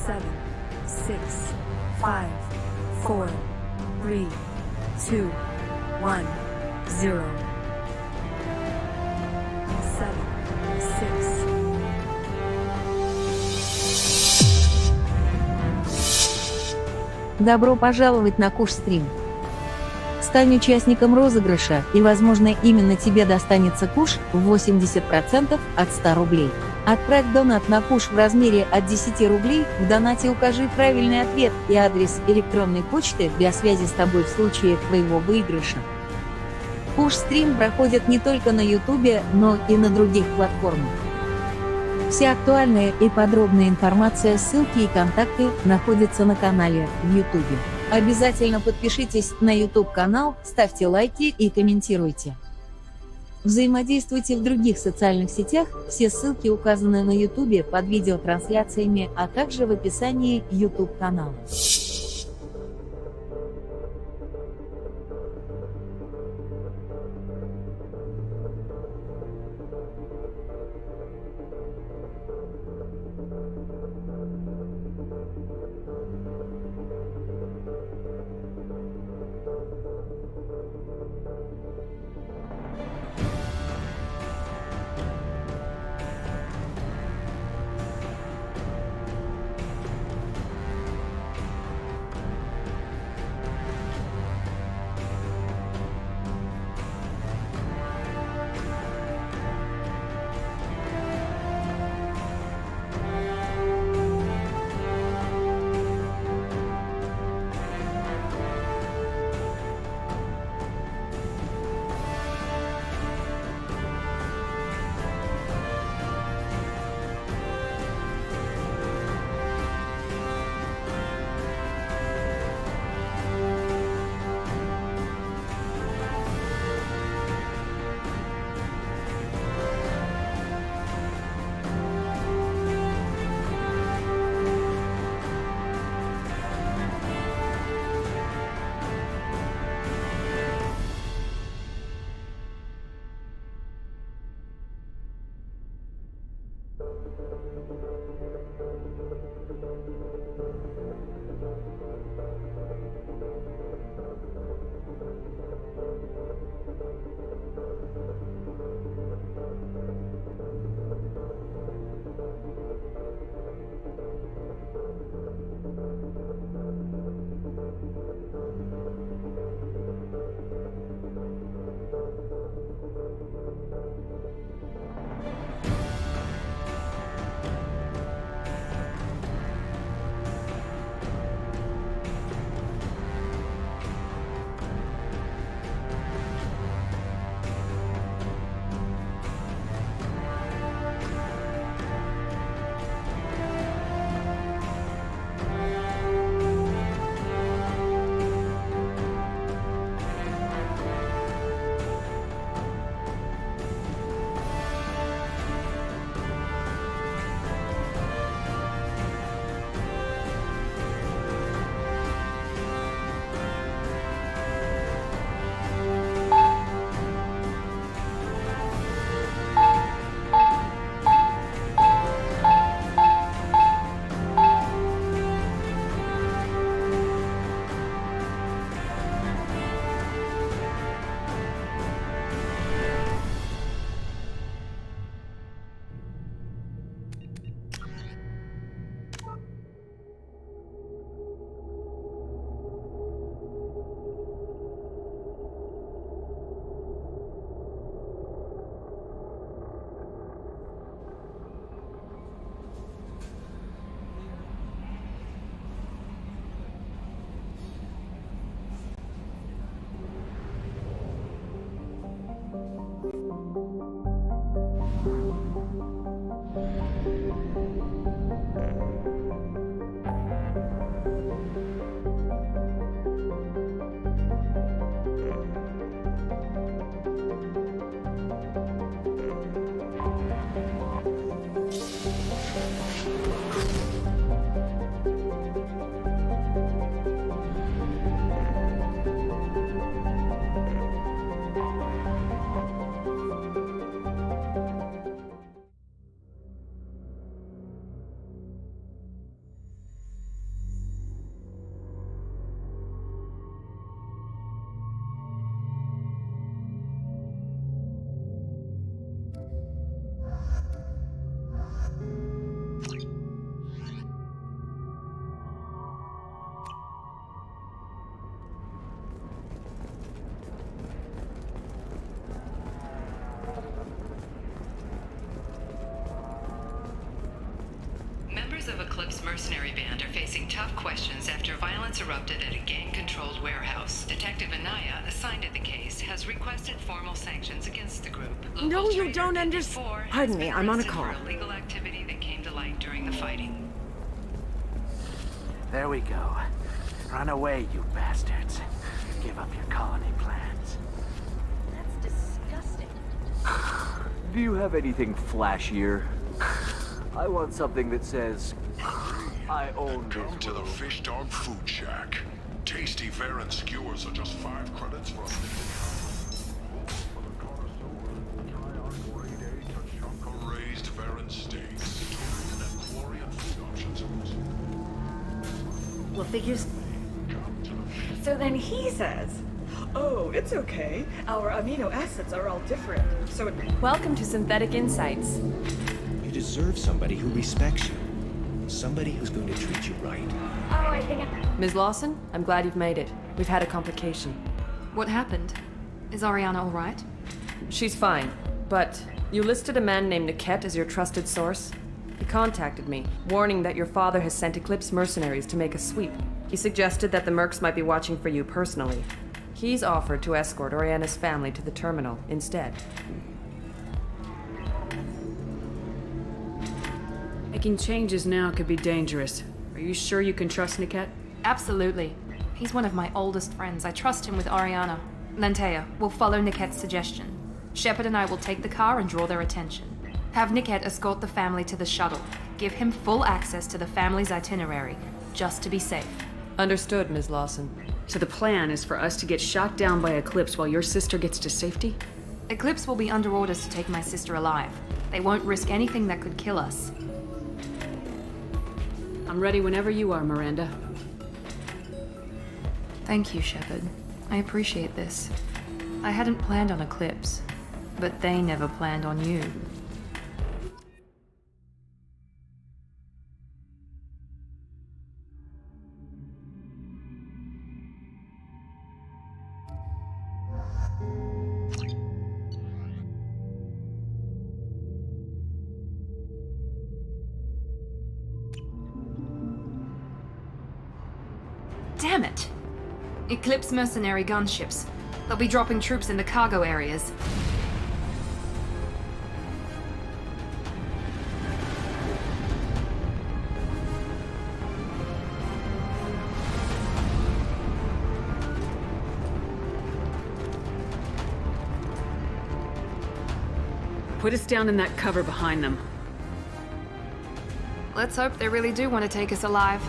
7, 6, 5, 4, 3, 2, 1, 0. 7, 6. Добро пожаловать на КУШ СТРИМ. Стань участником розыгрыша, и, возможно, именно тебе достанется куш в 80% от 100 рублей. Отправь донат на куш в размере от 10 рублей, в донате укажи правильный ответ и адрес электронной почты для связи с тобой в случае твоего выигрыша. КУШ СТРИМ проходит не только на YouTube, но и на других платформах. Вся актуальная и подробная информация, ссылки и контакты находятся на канале в YouTube. Обязательно подпишитесь на YouTube-канал, ставьте лайки и комментируйте. Взаимодействуйте в других социальных сетях, все ссылки указаны на YouTube под видеотрансляциями, а также в описании YouTube-канала. Members of Eclipse mercenary band are facing tough questions after violence erupted at a gang-controlled warehouse. Detective Anaya, assigned to the case, has requested formal sanctions against the group. No, you don't understand. Pardon me, I'm on a call. Illegal activity that came to light during the fighting. There we go. Run away, you bastards. Give up your colony plans. That's disgusting. Do you have anything flashier? I want something that says, I own this Come to the room. Fish Dog Food Shack. Tasty fare and skewers are just 5 credits for a For the connoisseur, try our grade A Tachanka raised fare and steaks. And Quarian food options. Well, figures. Come to the So then he says, oh, it's okay. Our amino acids are all different. So Welcome to Synthetic Insights. You deserve somebody who respects you. Somebody who's going to treat you right. Oh, I think Ms. Lawson, I'm glad you've made it. We've had a complication. What happened? Is Ariana all right? She's fine, but you listed a man named Niket as your trusted source. He contacted me, warning that your father has sent Eclipse mercenaries to make a sweep. He suggested that the Mercs might be watching for you personally. He's offered to escort Oriana's family to the terminal instead. Making changes now could be dangerous. Are you sure you can trust Niket? Absolutely. He's one of my oldest friends. I trust him with Ariana. Lantea, we'll follow Niket's suggestion. Shepard and I will take the car and draw their attention. Have Niket escort the family to the shuttle. Give him full access to the family's itinerary, just to be safe. Understood, Ms. Lawson. So the plan is for us to get shot down by Eclipse while your sister gets to safety? Eclipse will be under orders to take my sister alive. They won't risk anything that could kill us. I'm ready whenever you are, Miranda. Thank you, Shepard. I appreciate this. I hadn't planned on Eclipse, but they never planned on you. Damn it! Eclipse mercenary gunships. They'll be dropping troops in the cargo areas. Put us down in that cover behind them. Let's hope they really do want to take us alive.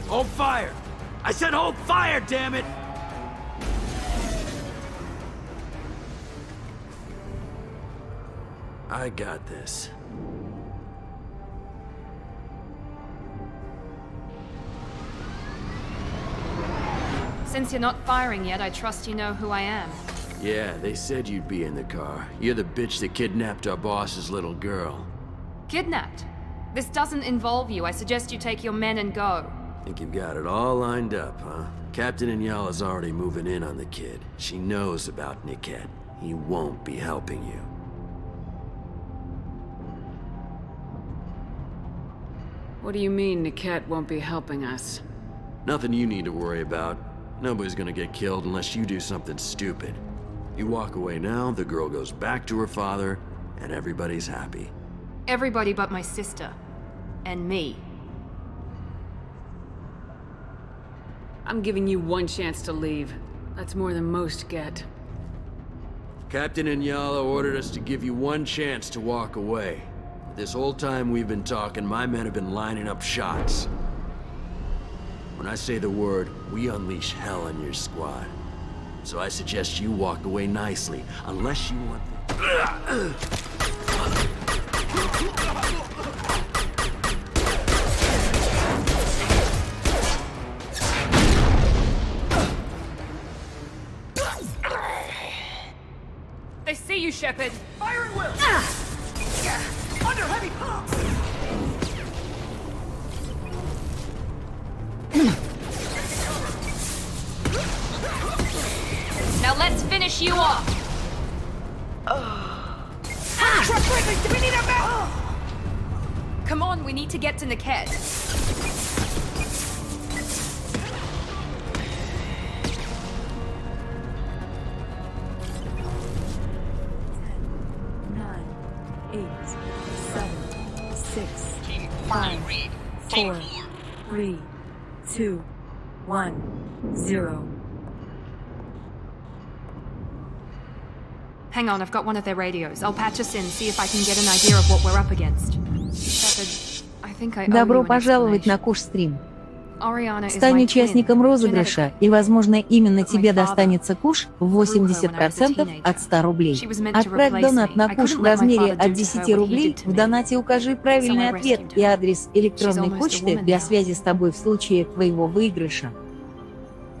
Hold fire! I said hold fire, damn it! I got this. Since you're not firing yet, I trust you know who I am. Yeah, they said you'd be in the car. You're the bitch that kidnapped our boss's little girl. Kidnapped? This doesn't involve you. I suggest you take your men and go. Think you've got it all lined up, huh? Captain Inyala's already moving in on the kid. She knows about Niket. He won't be helping you. What do you mean Niket won't be helping us? Nothing you need to worry about. Nobody's gonna get killed unless you do something stupid. You walk away now, the girl goes back to her father, and everybody's happy. Everybody but my sister. And me. I'm giving you one chance to leave. That's more than most get. Captain Inyala ordered us to give you one chance to walk away. This whole time we've been talking, my men have been lining up shots. When I say the word, we unleash hell on your squad. So I suggest you walk away nicely, unless you want... They see you, Shepard! Firing will! Under heavy pump! Now let's finish you off! Come on, we need to get to Niket. 4, 3, 2, 1, 0. Hang on, I've got one of their radios. I'll patch us in, see if I can get an idea of what we're up against. Shepard, I think I owe Добро you an пожаловать на explanation. КУШ СТРИМ. Ariana is Стань my участником twin, розыгрыша, genetically. и, возможно, именно тебе достанется куш в 80% от 100 рублей. Отправь донат на куш в размере от 10 рублей, в донате укажи правильный ответ и адрес электронной почты для связи с тобой в случае твоего выигрыша.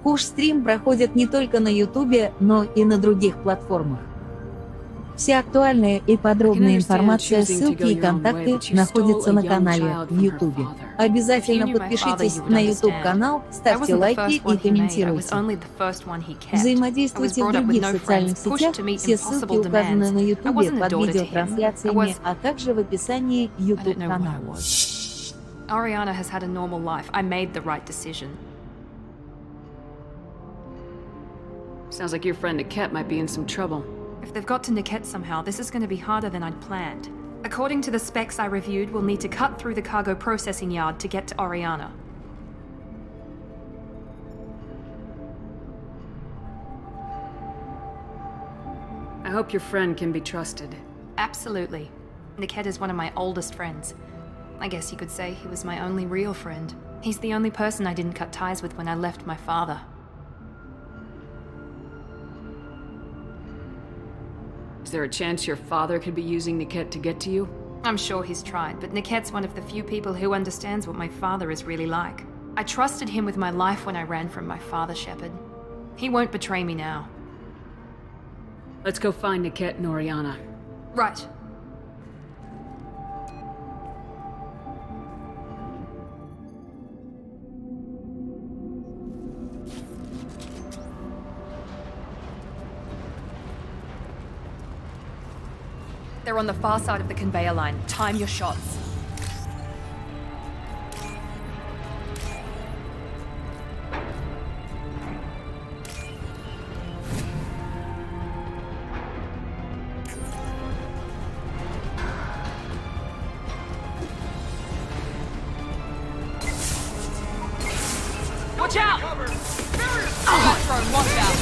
КУШ СТРИМ проходит не только на Ютубе, но и на других платформах. Вся актуальная и подробная информация, ссылки и контакты находятся на канале в Ютубе. Обязательно подпишитесь на YouTube-канал, ставьте лайки и комментируйте. Взаимодействуйте в других социальных сетях, все ссылки указаны на Ютубе под видеотрансляциями, а также в описании YouTube-канала. Ariana has had a normal life. I made the right decision. Sounds like your friend Niket might be in some trouble. If they've got to Niket somehow, this is going to be harder than I'd planned. According to the specs I reviewed, we'll need to cut through the cargo processing yard to get to Ariana. I hope your friend can be trusted. Absolutely. Niket is one of my oldest friends. I guess you could say he was my only real friend. He's the only person I didn't cut ties with when I left my father. Is there a chance your father could be using Niket to get to you? I'm sure he's tried, but Niket's one of the few people who understands what my father is really like. I trusted him with my life when I ran from my father, Shepard. He won't betray me now. Let's go find Niket and Oriana. Right. They're on the far side of the conveyor line. Time your shots. Watch out! Oh, watch out!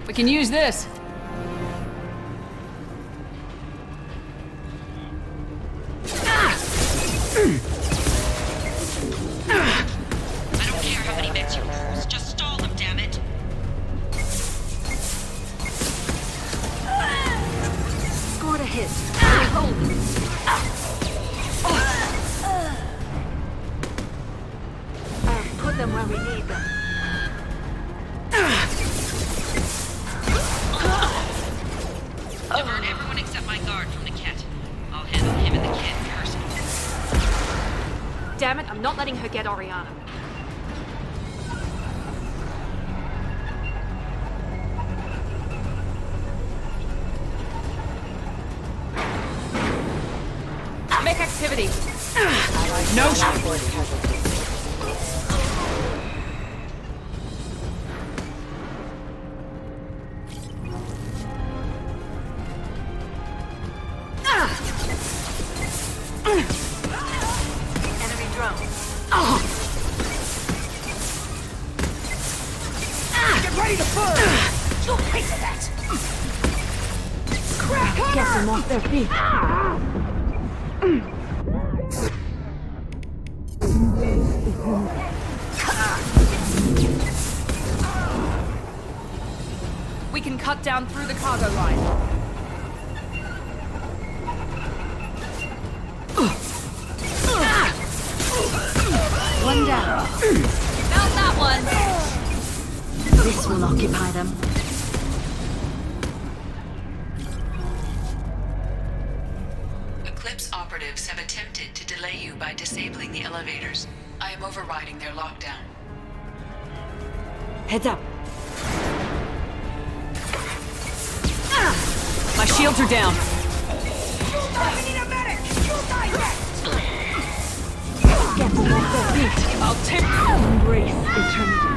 We can use this. I don't care how many mechs you lose. Just stall them, damn it. Scored a hit. Put them where we need them. Divert everyone except my guard from Niket. I'll handle him and the kid personally. Damn it, I'm not letting her get Oriana. Make activity. No Enemy drone. Get ready to burn! You'll pay for that. Crack! Get them off their feet. We can cut down through the cargo line. One down. Found that one! This will occupy them. Eclipse operatives have attempted to delay you by disabling the elevators. I am overriding their lockdown. Heads up. My shields are down. Get them off their feet. I'll take... Embrace eternity.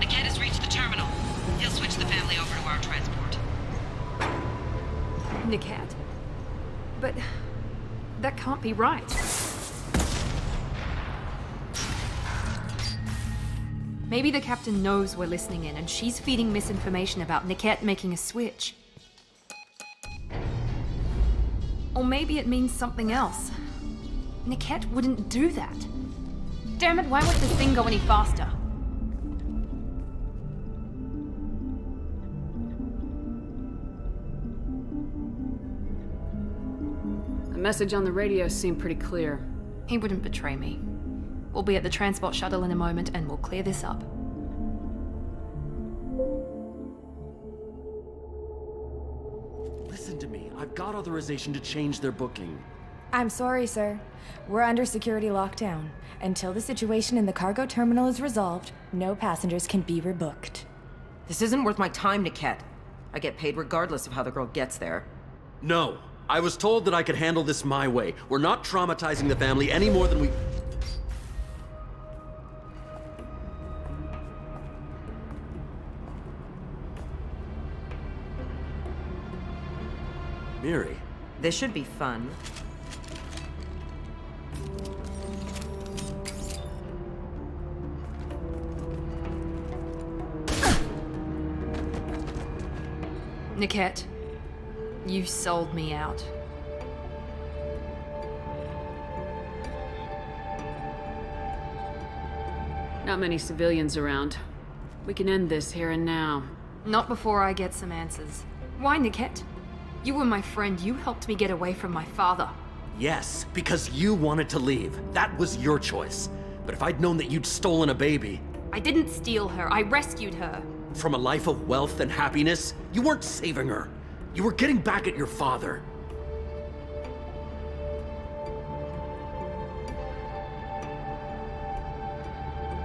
Niket has reached the terminal. He'll switch the family over to our transport. Niket? But... that can't be right. Maybe the captain knows we're listening in and she's feeding misinformation about Niket making a switch. Or maybe it means something else. Niket wouldn't do that. Damn it, why won't this thing go any faster? The message on the radio seemed pretty clear. He wouldn't betray me. We'll be at the transport shuttle in a moment and we'll clear this up. Listen to me. I've got authorization to change their booking. I'm sorry, sir. We're under security lockdown. Until the situation in the cargo terminal is resolved, no passengers can be rebooked. This isn't worth my time, Niket. I get paid regardless of how the girl gets there. No. I was told that I could handle this my way. We're not traumatizing the family any more than we... Miri. This should be fun. Niket, you sold me out. Not many civilians around. We can end this here and now. Not before I get some answers. Why, Niket? You were my friend. You helped me get away from my father. Yes, because you wanted to leave. That was your choice. But if I'd known that you'd stolen a baby... I didn't steal her. I rescued her. From a life of wealth and happiness, you weren't saving her. You were getting back at your father.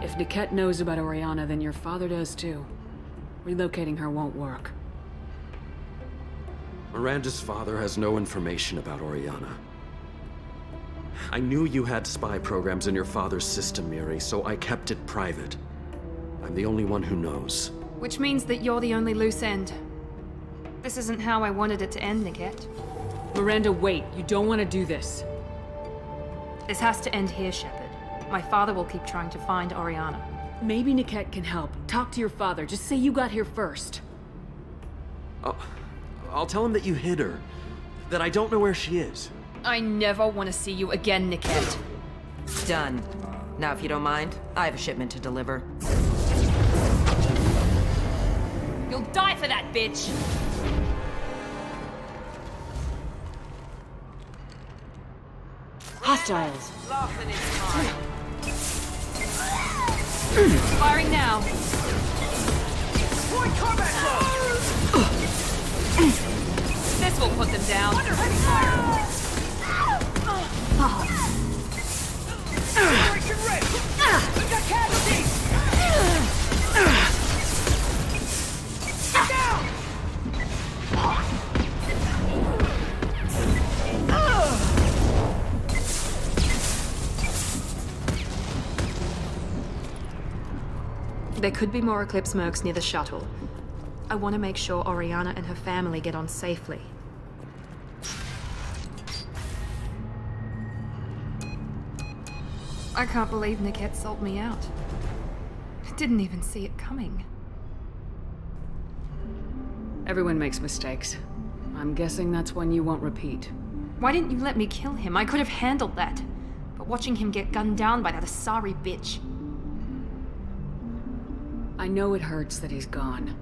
If Niket knows about Oriana, then your father does too. Relocating her won't work. Miranda's father has no information about Oriana. I knew you had spy programs in your father's system, Miri, so I kept it private. I'm the only one who knows. Which means that you're the only loose end. This isn't how I wanted it to end, Niket. Miranda, wait. You don't want to do this. This has to end here, Shepard. My father will keep trying to find Oriana. Maybe Niket can help. Talk to your father. Just say you got here first. I'll tell him that you hid her. That I don't know where she is. I never want to see you again, Niket. Done. Now, if you don't mind, I have a shipment to deliver. You'll die for that, bitch! Hostiles. Firing now. Point combat zone! This will put them down. Under heavy fire! Operation ready! We've got casualties! Get down! There could be more Eclipse mercs near the shuttle. I want to make sure Oriana and her family get on safely. I can't believe Niket sold me out. I didn't even see it coming. Everyone makes mistakes. I'm guessing that's one you won't repeat. Why didn't you let me kill him? I could have handled that. But watching him get gunned down by that Asari bitch. I know it hurts that he's gone,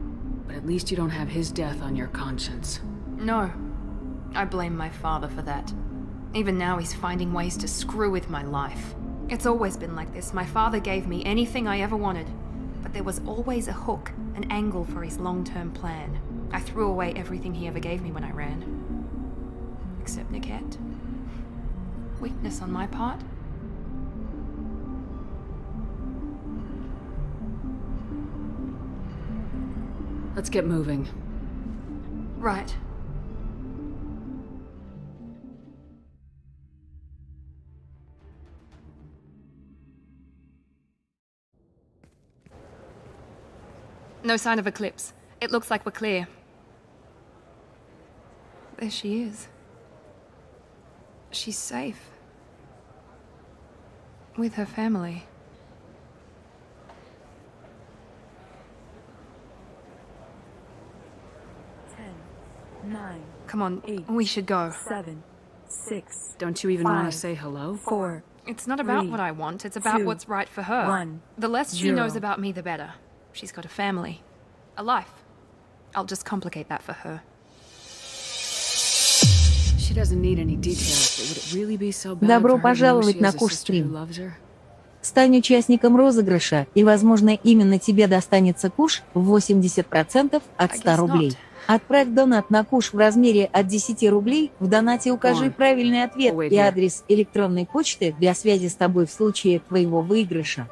but at least you don't have his death on your conscience. No. I blame my father for that. Even now he's finding ways to screw with my life. It's always been like this. My father gave me anything I ever wanted, but there was always a hook, an angle for his long-term plan. I threw away everything he ever gave me when I ran. Except Niket. Weakness on my part. Let's get moving. Right. No sign of Eclipse. It looks like we're clear. There she is. She's safe. With her family. 10, 9. Come on, 8, we should go. 7, 6. Don't you even 5, want to say hello? 4. It's not about 3, what I want, it's about 2, what's right for her. 1, The less she 0. knows about me, the better. She's got a family. A life. I'll just complicate that for her. She doesn't need any details, but would it really be so bad Добро for her to know пожаловать she на has a КУШ sister who СТРИМ. loves her? Стань участником розыгрыша, и, возможно, именно тебе достанется куш в 80% от 100 рублей. Отправь донат на куш в размере от 10 рублей, в донате укажи правильный ответ и адрес электронной почты для связи с тобой в случае твоего выигрыша.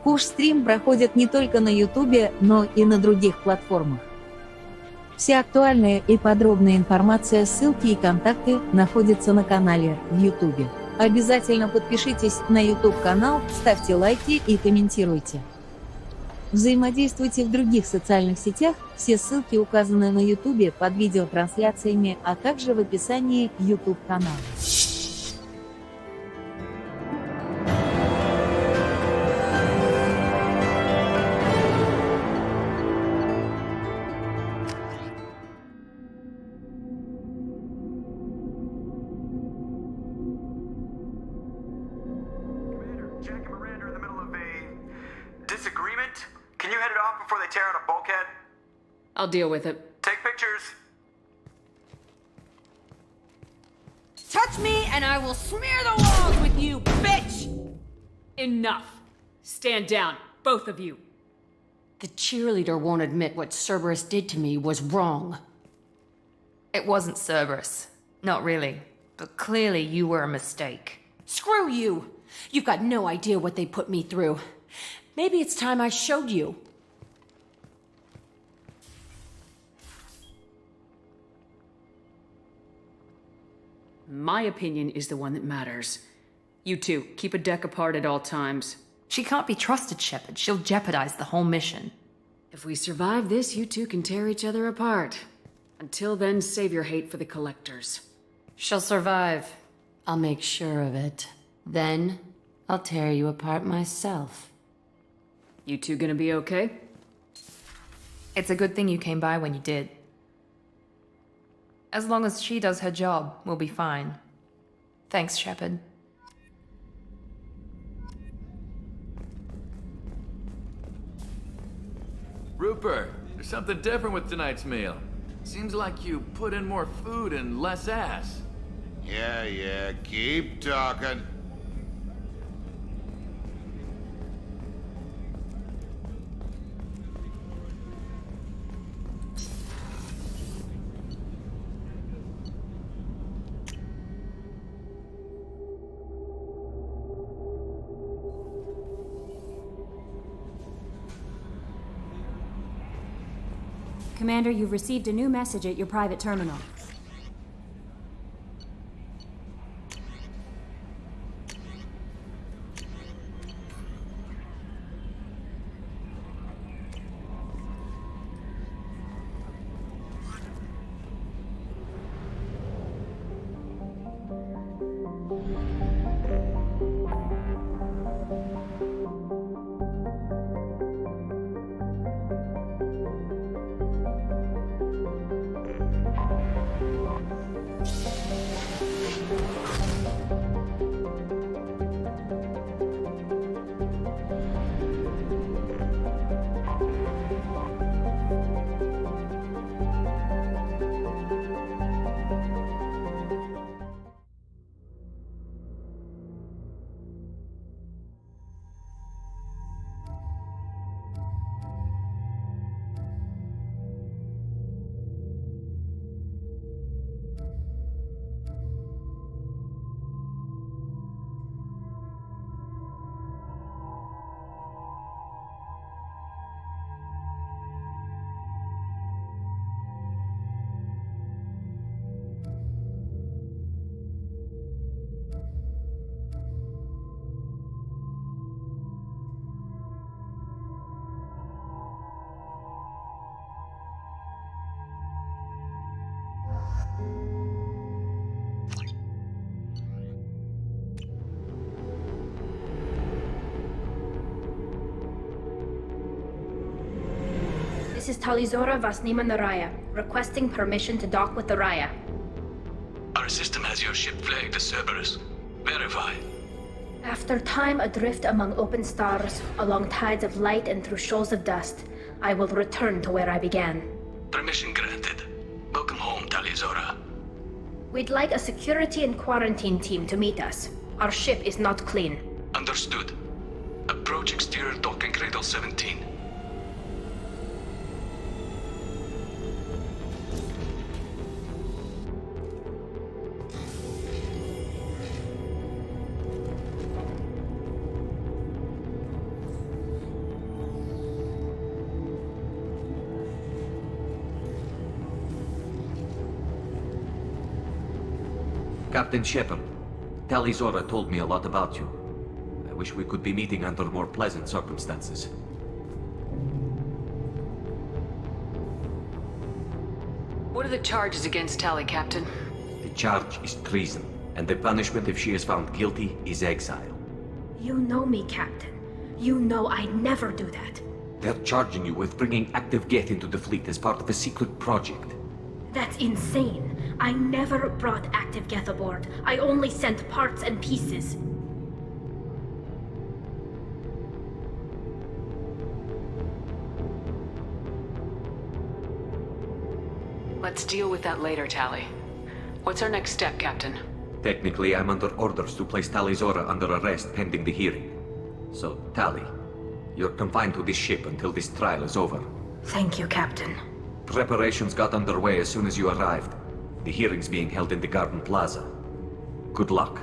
КУШ СТРИМ проходит не только на Ютубе, но и на других платформах. Вся актуальная и подробная информация, ссылки и контакты находятся на канале в Ютубе. Обязательно подпишитесь на YouTube-канал, ставьте лайки и комментируйте. Взаимодействуйте в других социальных сетях, все ссылки указаны на YouTube под видеотрансляциями, а также в описании YouTube-канала. Disagreement? Can you head it off before they tear out a bulkhead? I'll deal with it. Take pictures. Touch me and I will smear the walls with you, bitch! Enough. Stand down, both of you. The cheerleader won't admit what Cerberus did to me was wrong. It wasn't Cerberus. Not really. But clearly you were a mistake. Screw you! You've got no idea what they put me through. Maybe it's time I showed you. My opinion is the one that matters. You two, keep a deck apart at all times. She can't be trusted, Shepard. She'll jeopardize the whole mission. If we survive this, you two can tear each other apart. Until then, save your hate for the collectors. She'll survive. I'll make sure of it. Then, I'll tear you apart myself. You two gonna be okay? It's a good thing you came by when you did. As long as she does her job, we'll be fine. Thanks, Shepard. Rupert, there's something different with tonight's meal. Seems like you put in more food and less ass. Yeah, keep talking. Commander, you've received a new message at your private terminal. This is Talizora Vasnima Naraya, requesting permission to dock with the Raya. Our system has your ship flagged as Cerberus. Verify. After time adrift among open stars, along tides of light and through shoals of dust, I will return to where I began. Permission granted. Welcome home, Talizora. We'd like a security and quarantine team to meet us. Our ship is not clean. Understood. Approach exterior docking cradle 17. Captain Shepard, Talizora told me a lot about you. I wish we could be meeting under more pleasant circumstances. What are the charges against Tali, Captain? The charge is treason, and the punishment if she is found guilty is exile. You know me, Captain. You know I'd never do that. They're charging you with bringing active Geth into the fleet as part of a secret project. That's insane. I never brought active Geth aboard. I only sent parts and pieces. Let's deal with that later, Tali. What's our next step, Captain? Technically, I'm under orders to place Talizora under arrest pending the hearing. So, Tali, you're confined to this ship until this trial is over. Thank you, Captain. Preparations got underway as soon as you arrived. The hearing's being held in the Garden Plaza. Good luck.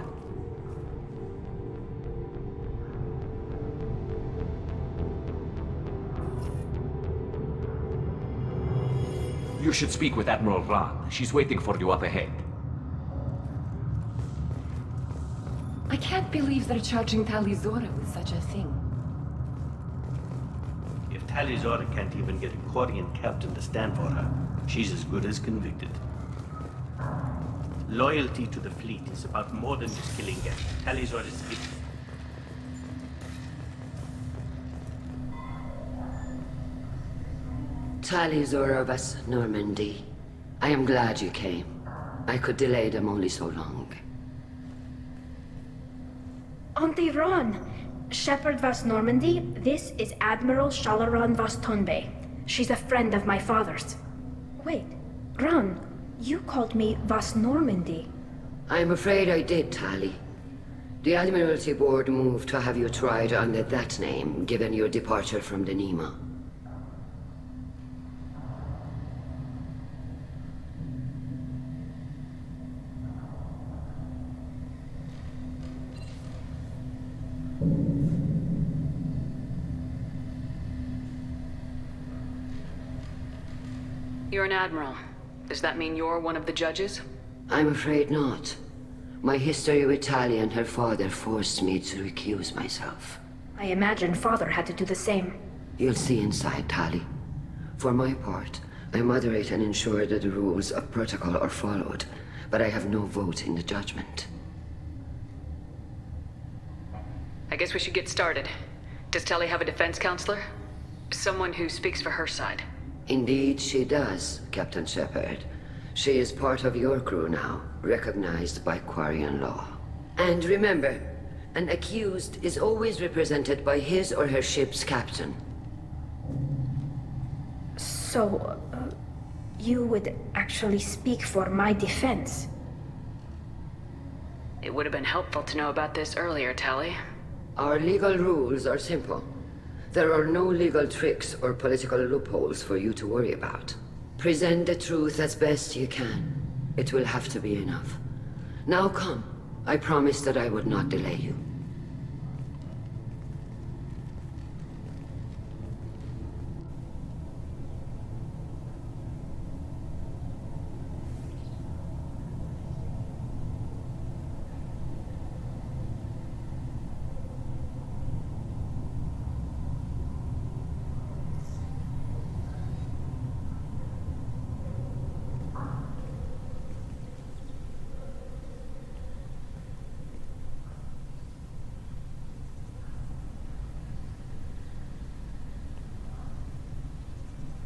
You should speak with Admiral Ran. She's waiting for you up ahead. I can't believe they're charging Talizora with such a thing. If Talizora can't even get a Quarian captain to stand for her, she's as good as convicted. Loyalty to the fleet is about more than just killing Geth. Talizora is it. Talizora vas Normandy. I am glad you came. I could delay them only so long. Auntie Ron! Shepard vas Normandy, this is Admiral Shalaran vas Tonbe. She's a friend of my father's. Wait, Ron, you called me vas Normandy. I'm afraid I did, Tali. The Admiralty Board moved to have you tried under that name, given your departure from the Nima. You're an admiral. Does that mean you're one of the judges? I'm afraid not. My history with Tali and her father forced me to recuse myself. I imagine father had to do the same. You'll see inside, Tali. For my part, I moderate and ensure that the rules of protocol are followed, but I have no vote in the judgment. I guess we should get started. Does Tali have a defense counselor? Someone who speaks for her side. Indeed, she does, Captain Shepard. She is part of your crew now, recognized by Quarian law. And remember, an accused is always represented by his or her ship's captain. So, you would actually speak for my defense? It would have been helpful to know about this earlier, Tali. Our legal rules are simple. There are no legal tricks or political loopholes for you to worry about. Present the truth as best you can. It will have to be enough. Now come. I promised that I would not delay you.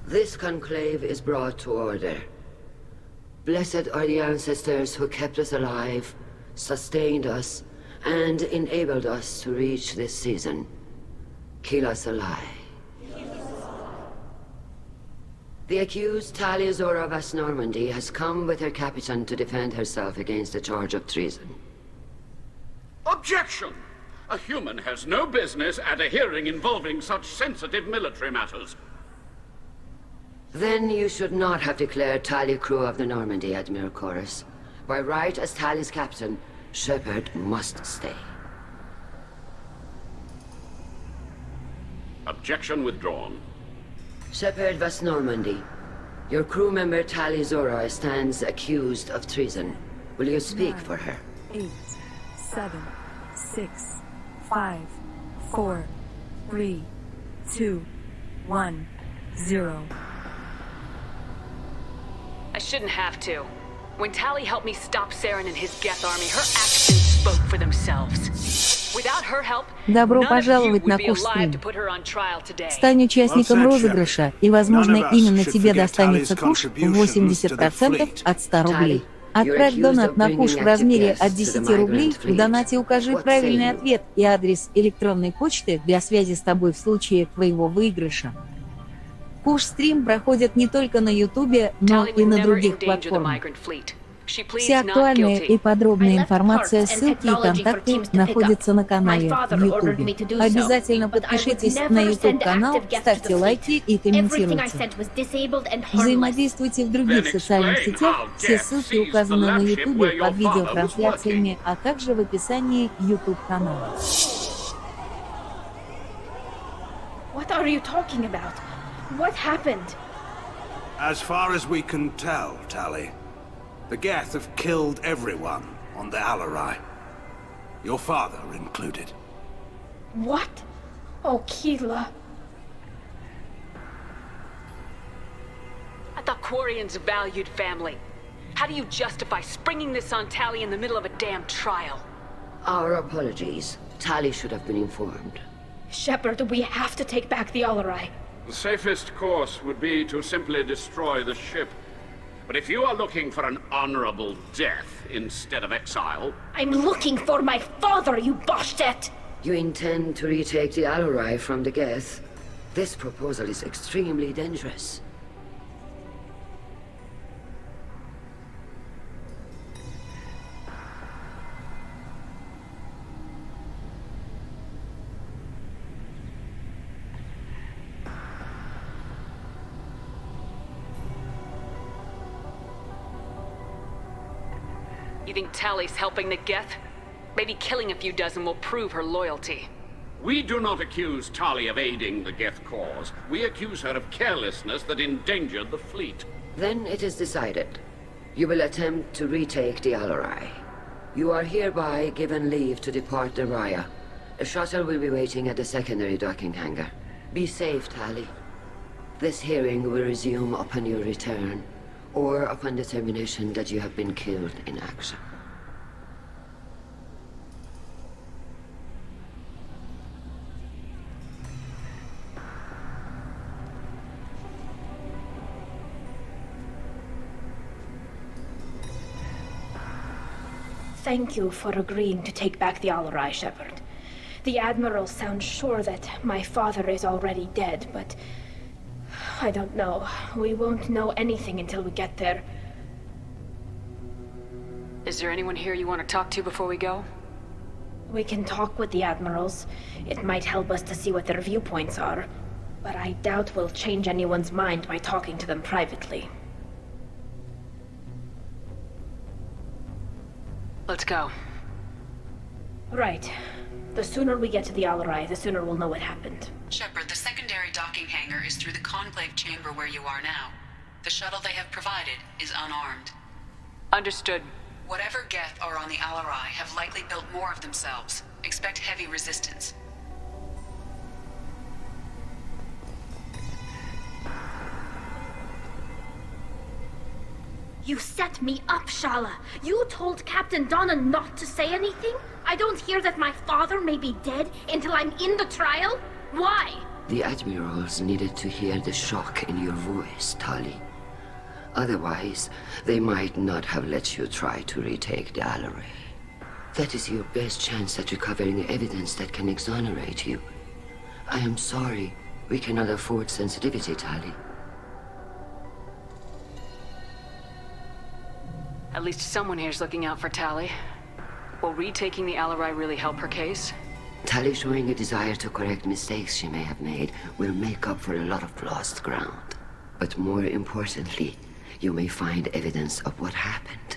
This conclave is brought to order. Blessed are the ancestors who kept us alive, sustained us, and enabled us to reach this season. Kill us alive. The accused Taliazora of Normandy has come with her captain to defend herself against a charge of treason. Objection! A human has no business at a hearing involving such sensitive military matters. Then you should not have declared Tali crew of the Normandy, Admiral Chorus. By right as Tali's captain, Shepard must stay. Objection withdrawn. Shepard Vas Normandy, your crew member Tali Zora stands accused of treason. Will you speak 9, for her? 8, 7, 6, 5, 4, 3, 2, 1, 0. I shouldn't have to. When Tali helped me stop Saren and his Geth army, her actions spoke for themselves. Without her help, Добро none of you пожаловать would на be КУШ alive СТРИМ. to put her on trial today. Стань участником розыгрыша, и, возможно, именно тебе достанется куш в 80% от 100 рублей. Отправь донат на куш в размере от 10 рублей, в донате укажи правильный ответ и адрес электронной почты для связи с тобой в случае твоего выигрыша. КУШ СТРИМ проходит не только на Ютубе, но и на других платформах. Вся актуальная и подробная информация, ссылки и контакты находятся на канале в Ютубе. Обязательно подпишитесь на YouTube канал, ставьте лайки и комментируйте. Взаимодействуйте в других социальных сетях, все ссылки указаны на Ютубе под видеотрансляциями, а также в описании YouTube канала. What are you talking about? What happened? As far as we can tell, Tali, the Geth have killed everyone on the Alarai. Your father included. What? Oh, Keela. I thought Quarians valued family. How do you justify springing this on Tali in the middle of a damn trial? Our apologies. Tali should have been informed. Shepard, we have to take back the Alarai. The safest course would be to simply destroy the ship. But if you are looking for an honorable death instead of exile... I'm looking for my father, you bastet! You intend to retake the Alarai from the Geth? This proposal is extremely dangerous. You think Tali's helping the Geth? Maybe killing a few dozen will prove her loyalty. We do not accuse Tali of aiding the Geth cause. We accuse her of carelessness that endangered the fleet. Then it is decided. You will attempt to retake the Alarai. You are hereby given leave to depart the Raya. A shuttle will be waiting at the secondary docking hangar. Be safe, Tali. This hearing will resume upon your return, or upon determination that you have been killed in action. Thank you for agreeing to take back the Alarai, Shepard. The Admiral sounds sure that my father is already dead, but... I don't know. We won't know anything until we get there. Is there anyone here you want to talk to before we go? We can talk with the Admirals. It might help us to see what their viewpoints are. But I doubt we'll change anyone's mind by talking to them privately. Let's go. Right. The sooner we get to the Alarai, the sooner we'll know what happened. Shepard, the secondary docking hangar is through the conclave chamber where you are now. The shuttle they have provided is unarmed. Understood. Whatever Geth are on the Alarai have likely built more of themselves. Expect heavy resistance. You set me up, Shala. You told Captain Donna not to say anything? I don't hear that my father may be dead until I'm in the trial? Why? The admirals needed to hear the shock in your voice, Tali. Otherwise, they might not have let you try to retake the Alleray. That is your best chance at recovering evidence that can exonerate you. I am sorry, we cannot afford sensitivity, Tali. At least someone here's looking out for Tali. Will retaking the Alleray really help her case? Tali showing a desire to correct mistakes she may have made will make up for a lot of lost ground. But more importantly, you may find evidence of what happened.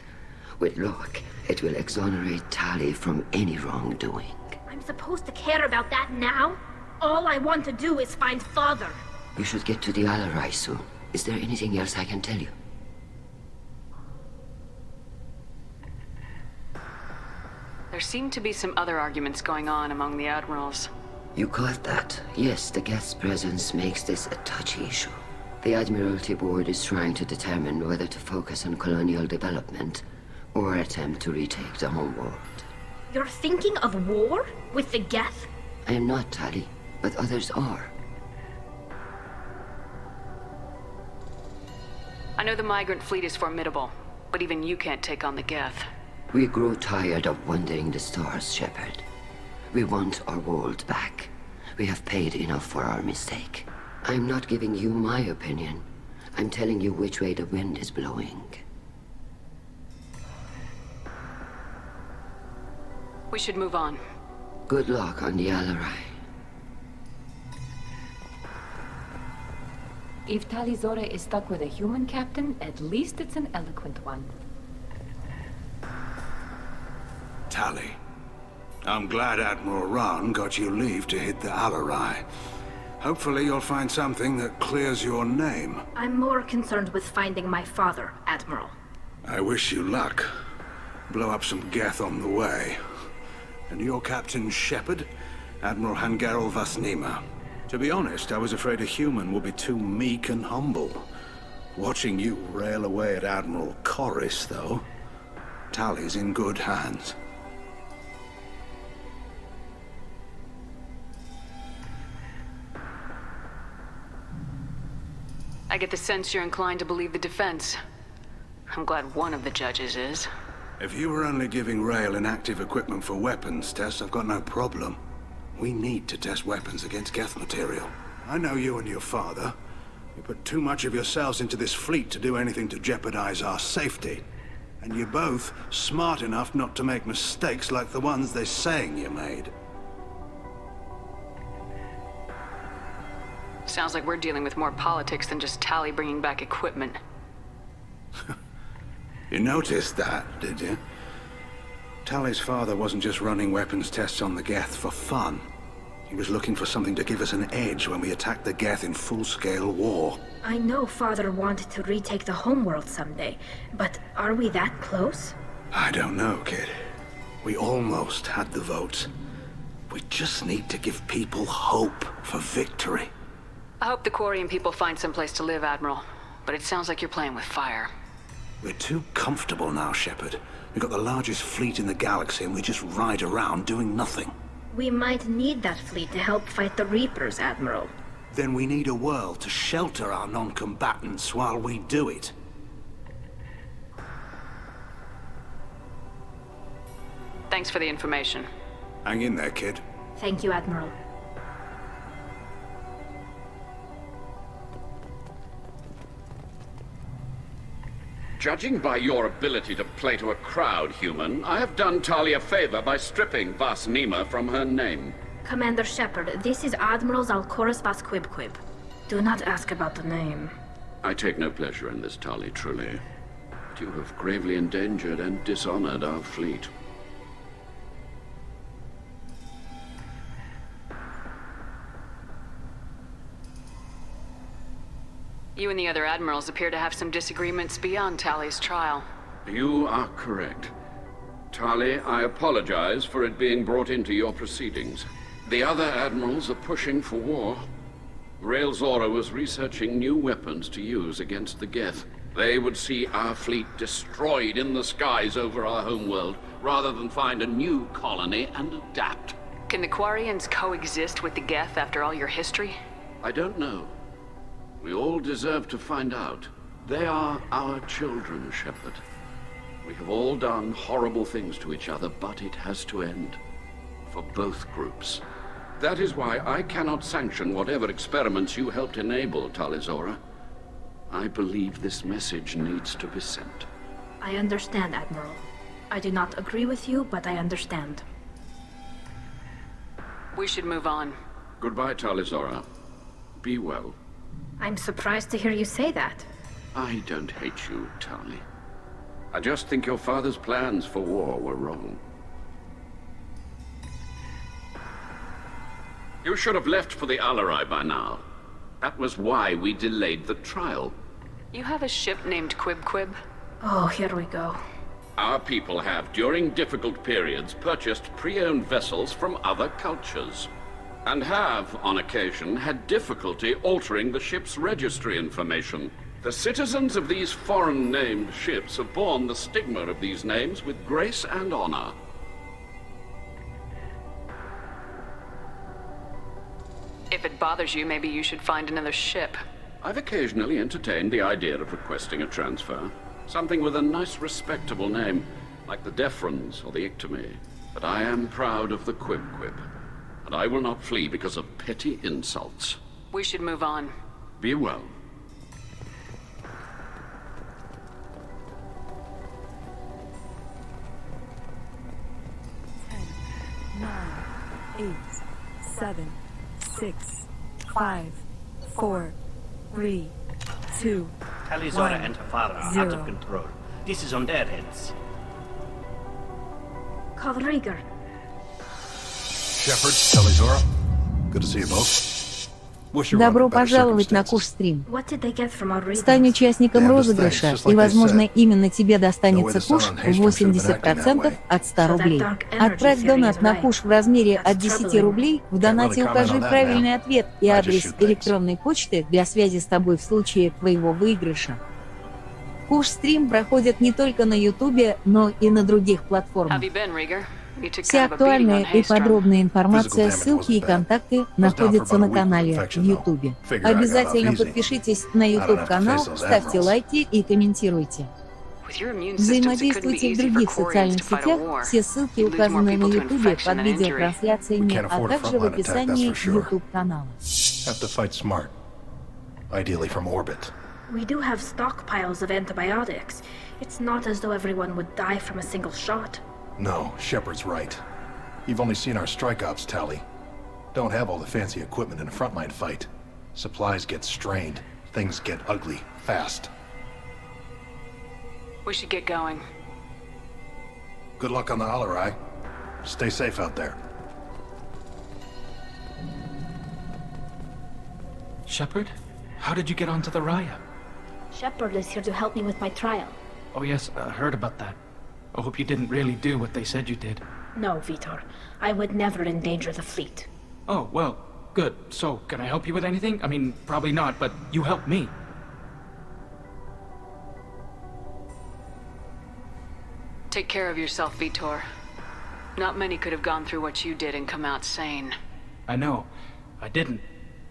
With luck, it will exonerate Tali from any wrongdoing. I'm supposed to care about that now? All I want to do is find Father. You should get to the Alleray soon. Is there anything else I can tell you? There seem to be some other arguments going on among the admirals. You caught that? Yes, the guest's presence makes this a touchy issue. The Admiralty Board is trying to determine whether to focus on colonial development or attempt to retake the homeworld. You're thinking of war? With the Geth? I am not, Tali, but others are. I know the migrant fleet is formidable, but even you can't take on the Geth. We grow tired of wandering the stars, Shepard. We want our world back. We have paid enough for our mistake. I'm not giving you my opinion. I'm telling you which way the wind is blowing. We should move on. Good luck on the Alleray. If Tali Zora is stuck with a human captain, at least it's an eloquent one. Tali, I'm glad Admiral Rahn got you leave to hit the Alleray. Hopefully you'll find something that clears your name. I'm more concerned with finding my father, Admiral. I wish you luck. Blow up some Geth on the way. And your Captain Shepard, Admiral Hangarel Vasnima. To be honest, I was afraid a human would be too meek and humble. Watching you rail away at Admiral Corris, though, Tali's in good hands. I get the sense you're inclined to believe the defense. I'm glad one of the judges is. If you were only giving Rail inactive equipment for weapons tests, I've got no problem. We need to test weapons against Geth material. I know you and your father. You put too much of yourselves into this fleet to do anything to jeopardize our safety. And you're both smart enough not to make mistakes like the ones they're saying you made. Sounds like we're dealing with more politics than just Tali bringing back equipment. You noticed that, did you? Tali's father wasn't just running weapons tests on the Geth for fun. He was looking for something to give us an edge when we attacked the Geth in full-scale war. I know Father wanted to retake the homeworld someday, but are we that close? I don't know, kid. We almost had the votes. We just need to give people hope for victory. I hope the Quarian people find some place to live, Admiral. But it sounds like you're playing with fire. We're too comfortable now, Shepard. We've got the largest fleet in the galaxy and we just ride around doing nothing. We might need that fleet to help fight the Reapers, Admiral. Then we need a world to shelter our non-combatants while we do it. Thanks for the information. Hang in there, kid. Thank you, Admiral. Judging by your ability to play to a crowd, human, I have done Tali a favor by stripping Vasnima from her name. Commander Shepard, this is Admiral Zalkoris Vasquibquib. Do not ask about the name. I take no pleasure in this, Tali, truly. But you have gravely endangered and dishonored our fleet. You and the other admirals appear to have some disagreements beyond Tali's trial. You are correct. Tali, I apologize for it being brought into your proceedings. The other admirals are pushing for war. Rael Zora was researching new weapons to use against the Geth. They would see our fleet destroyed in the skies over our homeworld, rather than find a new colony and adapt. Can the Quarians coexist with the Geth after all your history? I don't know. We all deserve to find out. They are our children, Shepard. We have all done horrible things to each other, but it has to end. For both groups. That is why I cannot sanction whatever experiments you helped enable, Talizora. I believe this message needs to be sent. I understand, Admiral. I do not agree with you, but I understand. We should move on. Goodbye, Talizora. Be well. I'm surprised to hear you say that. I don't hate you, Tali. I just think your father's plans for war were wrong. You should have left for the Alarai by now. That was why we delayed the trial. You have a ship named Quib Quib? Oh, here we go. Our people have, during difficult periods, purchased pre-owned vessels from other cultures. And have, on occasion, had difficulty altering the ship's registry information. The citizens of these foreign-named ships have borne the stigma of these names with grace and honor. If it bothers you, maybe you should find another ship. I've occasionally entertained the idea of requesting a transfer. Something with a nice, respectable name, like the Defrons or the Ictomy. But I am proud of the Quib Quib. And I will not flee because of petty insults. We should move on. Be well. Nine, 8, 7, 6, 5, 4, 3, 2, Talizora and her father are out of control. This is on their heads. Call Rieger. Shepard, Talizora, good to see you both. Добро пожаловать на КУШ СТРИМ. What did they get from our readings? Стань участником розыгрыша, и, возможно, именно тебе достанется куш в 80% от 100 рублей. Отправь донат на куш в размере от 10 рублей, в донате укажи правильный ответ и адрес электронной почты для связи с тобой в случае твоего выигрыша. КУШ СТРИМ проходит не только на Ютубе, но и на других платформах. Вся актуальная и подробная информация, ссылки и контакты находятся на канале в Ютубе. Обязательно подпишитесь на YouTube-канал, ставьте лайки и комментируйте. Взаимодействуйте в других социальных сетях, все ссылки указаны на Ютубе под видеотрансляциями, а также в описании YouTube-канала. We do have stockpiles of antibiotics. It's not as though everyone would die from a single shot. No, Shepard's right. You've only seen our strike ops, Tali. Don't have all the fancy equipment in a frontline fight. Supplies get strained. Things get ugly, fast. We should get going. Good luck on the Alarai. Stay safe out there. Shepard? How did you get onto the Raya? Shepard is here to help me with my trial. Oh yes, I heard about that. I hope you didn't really do what they said you did. No, Vitor. I would never endanger the fleet. Oh, well, good. So, can I help you with anything? I mean, probably not, but you helped me. Take care of yourself, Vitor. Not many could have gone through what you did and come out sane. I know. I didn't.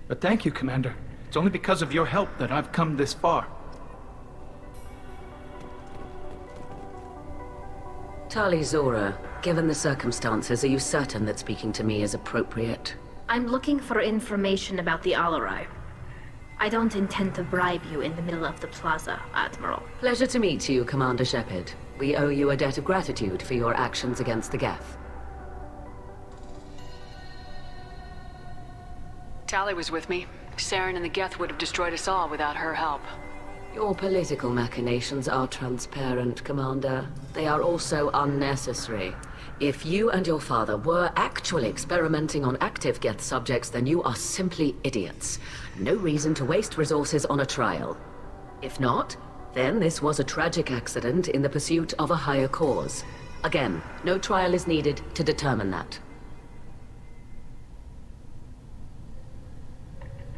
But thank you, Commander. It's only because of your help that I've come this far. Talizora, given the circumstances, are you certain that speaking to me is appropriate? I'm looking for information about the Alarai. I don't intend to bribe you in the middle of the plaza, Admiral. Pleasure to meet you, Commander Shepard. We owe you a debt of gratitude for your actions against the Geth. Tali was with me. Saren and the Geth would have destroyed us all without her help. Your political machinations are transparent, Commander. They are also unnecessary. If you and your father were actually experimenting on active Geth subjects, then you are simply idiots. No reason to waste resources on a trial. If not, then this was a tragic accident in the pursuit of a higher cause. Again, no trial is needed to determine that.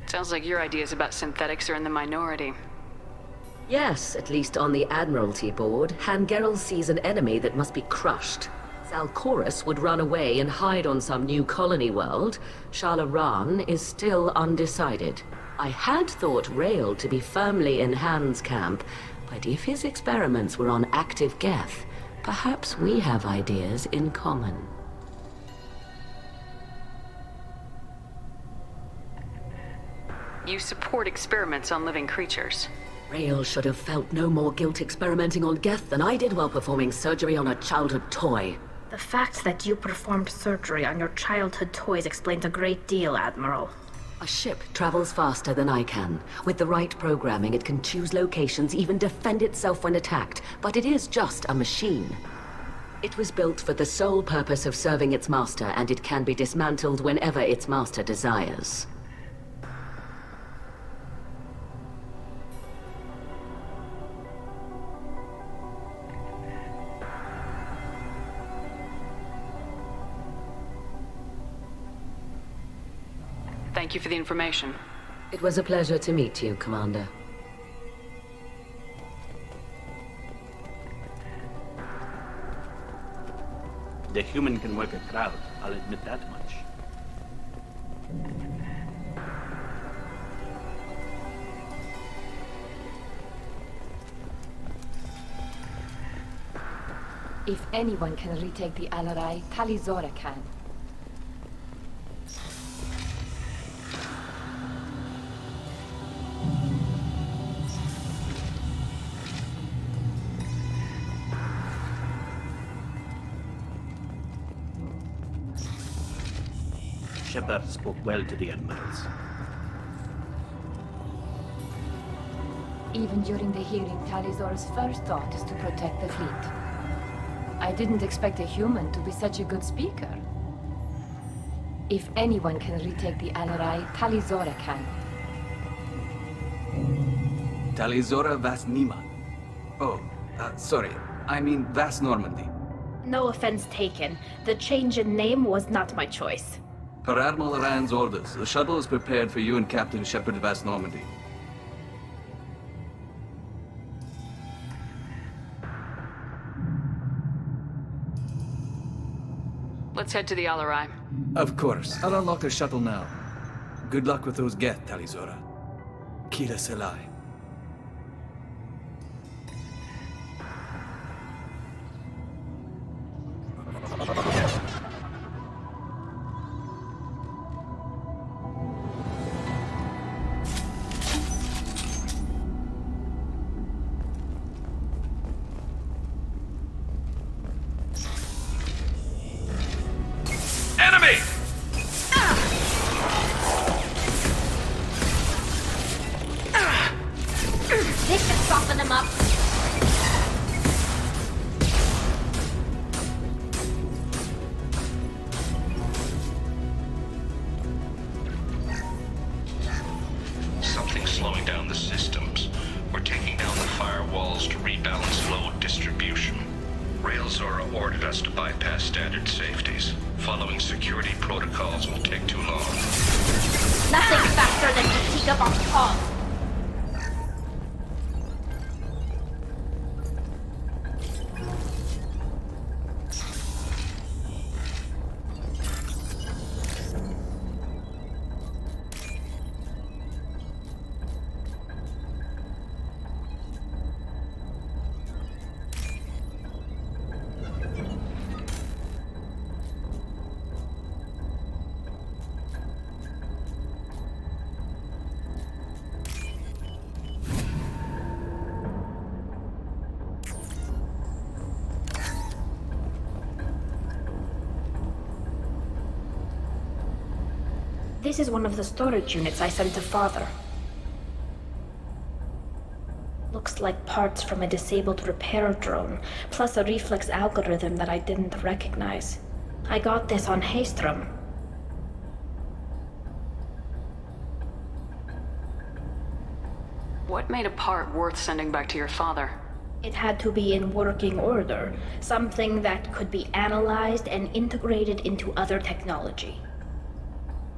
Sounds like your ideas about synthetics are in the minority. Yes, at least on the Admiralty board, Han Geralt sees an enemy that must be crushed. Zalcorus would run away and hide on some new colony world. Shalaran is still undecided. I had thought Rael to be firmly in Han's camp, but if his experiments were on active Geth, perhaps we have ideas in common. You support experiments on living creatures. Rael should have felt no more guilt experimenting on Geth than I did while performing surgery on a childhood toy. The fact that you performed surgery on your childhood toys explains a great deal, Admiral. A ship travels faster than I can. With the right programming, it can choose locations, even defend itself when attacked. But it is just a machine. It was built for the sole purpose of serving its master, and it can be dismantled whenever its master desires. Thank you for the information. It was a pleasure to meet you, Commander. The human can work a crowd, I'll admit that much. If anyone can retake the Alarai, Talizora can. Shepard spoke well to the admirals. Even during the hearing, Talizora's first thought is to protect the fleet. I didn't expect a human to be such a good speaker. If anyone can retake the Alarai, Talizora can. Talizora Vas Nima. Oh, sorry. I mean Vas Normandy. No offense taken. The change in name was not my choice. Per Admiral Rand's orders, the shuttle is prepared for you and Captain Shepard Vas Normandy. Let's head to the Alarai. Of course. I'll unlock the shuttle now. Good luck with those Geth, Talizora. Kila Selai. Enemy! This should soften them up. Something's slowing down the systems. We're taking down the firewalls to rebalance load distribution. Railzora ordered us to bypass standard safeties. Following security protocols will take too long. Nothing faster than fatigue up on call. This is one of the storage units I sent to Father. Looks like parts from a disabled repair drone, plus a reflex algorithm that I didn't recognize. I got this on Haystrom. What made a part worth sending back to your father? It had to be in working order, something that could be analyzed and integrated into other technology.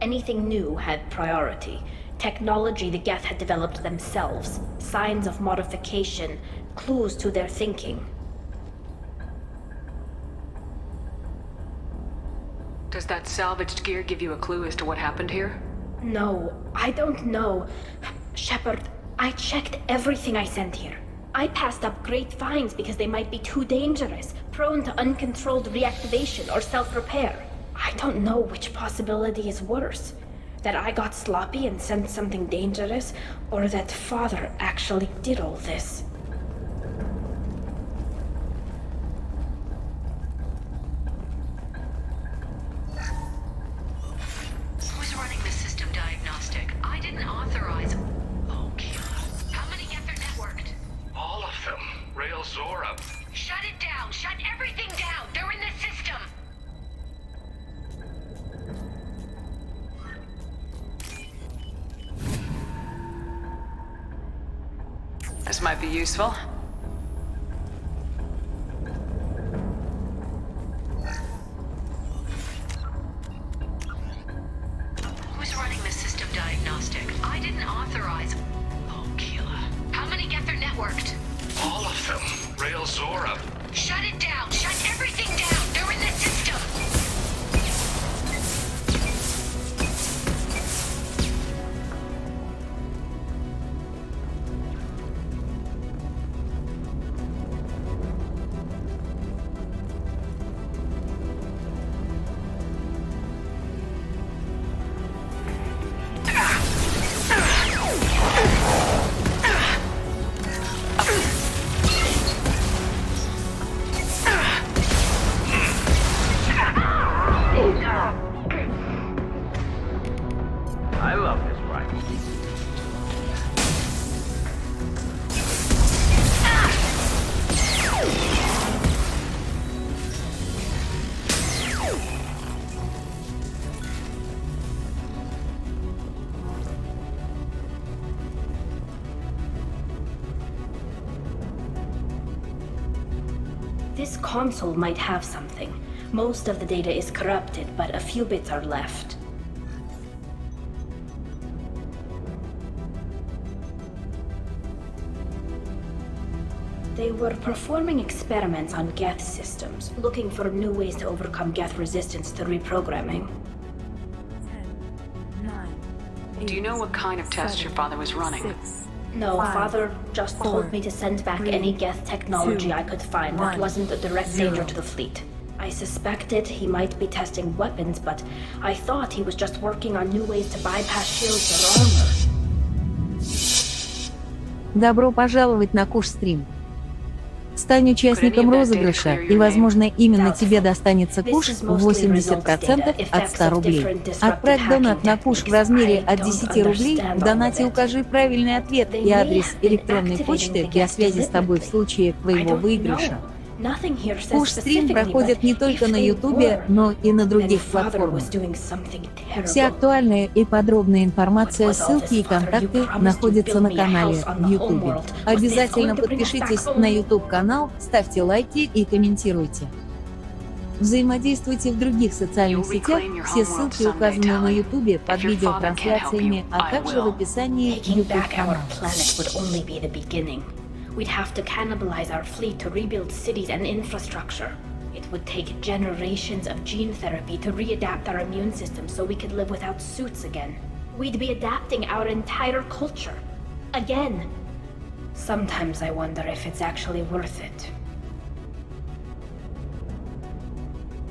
Anything new had priority. Technology the Geth had developed themselves, signs of modification, clues to their thinking. Does that salvaged gear give you a clue as to what happened here? No, I don't know. Shepard, I checked everything I sent here. I passed up great finds because they might be too dangerous, prone to uncontrolled reactivation or self-repair. I don't know which possibility is worse. That I got sloppy and sent something dangerous, or that Father actually did all this. Who's running the system diagnostic? I didn't authorize. Okay. How many get their networked? All of them. Rail Zora. Shut it down! Shut everything down! They're in the system! This might be useful. Who's running the system diagnostic? I didn't authorize. Oh, killer. How many get their networked? All of them. Rail Zora. Shut it down! Shut everything down! They're in the system! I love this rifle. This console might have something. Most of the data is corrupted, but a few bits are left. They were performing experiments on Geth systems, looking for new ways to overcome Geth resistance to reprogramming. 10, 9, 8, Do you know what kind of test your father was running? 6, No, 5, Father just 4, told me to send back 3, any Geth technology 2, I could find that 1, wasn't a direct 0. danger to the fleet. I suspected he might be testing weapons, but I thought he was just working on new ways to bypass shields or armor. Добро пожаловать на КУШ СТРИМ. Стань участником розыгрыша, и, возможно, именно тебе достанется КУШ в 80% от 100 рублей. Отправь донат на КУШ в размере от 10 рублей, в донате укажи правильный ответ и адрес электронной почты для связи с тобой в случае твоего выигрыша. КУШ СТРИМ проходит не только на Ютубе, но и на других платформах. Вся актуальная и подробная информация, ссылки и контакты находятся на канале в Ютубе. Обязательно подпишитесь на YouTube-канал, ставьте лайки и комментируйте. Взаимодействуйте в других социальных сетях, все ссылки указаны на Ютубе под видеотрансляциями, а также в описании YouTube-канала. We'd have to cannibalize our fleet to rebuild cities and infrastructure. It would take generations of gene therapy to readapt our immune system so we could live without suits again. We'd be adapting our entire culture. Again. Sometimes I wonder if it's actually worth it.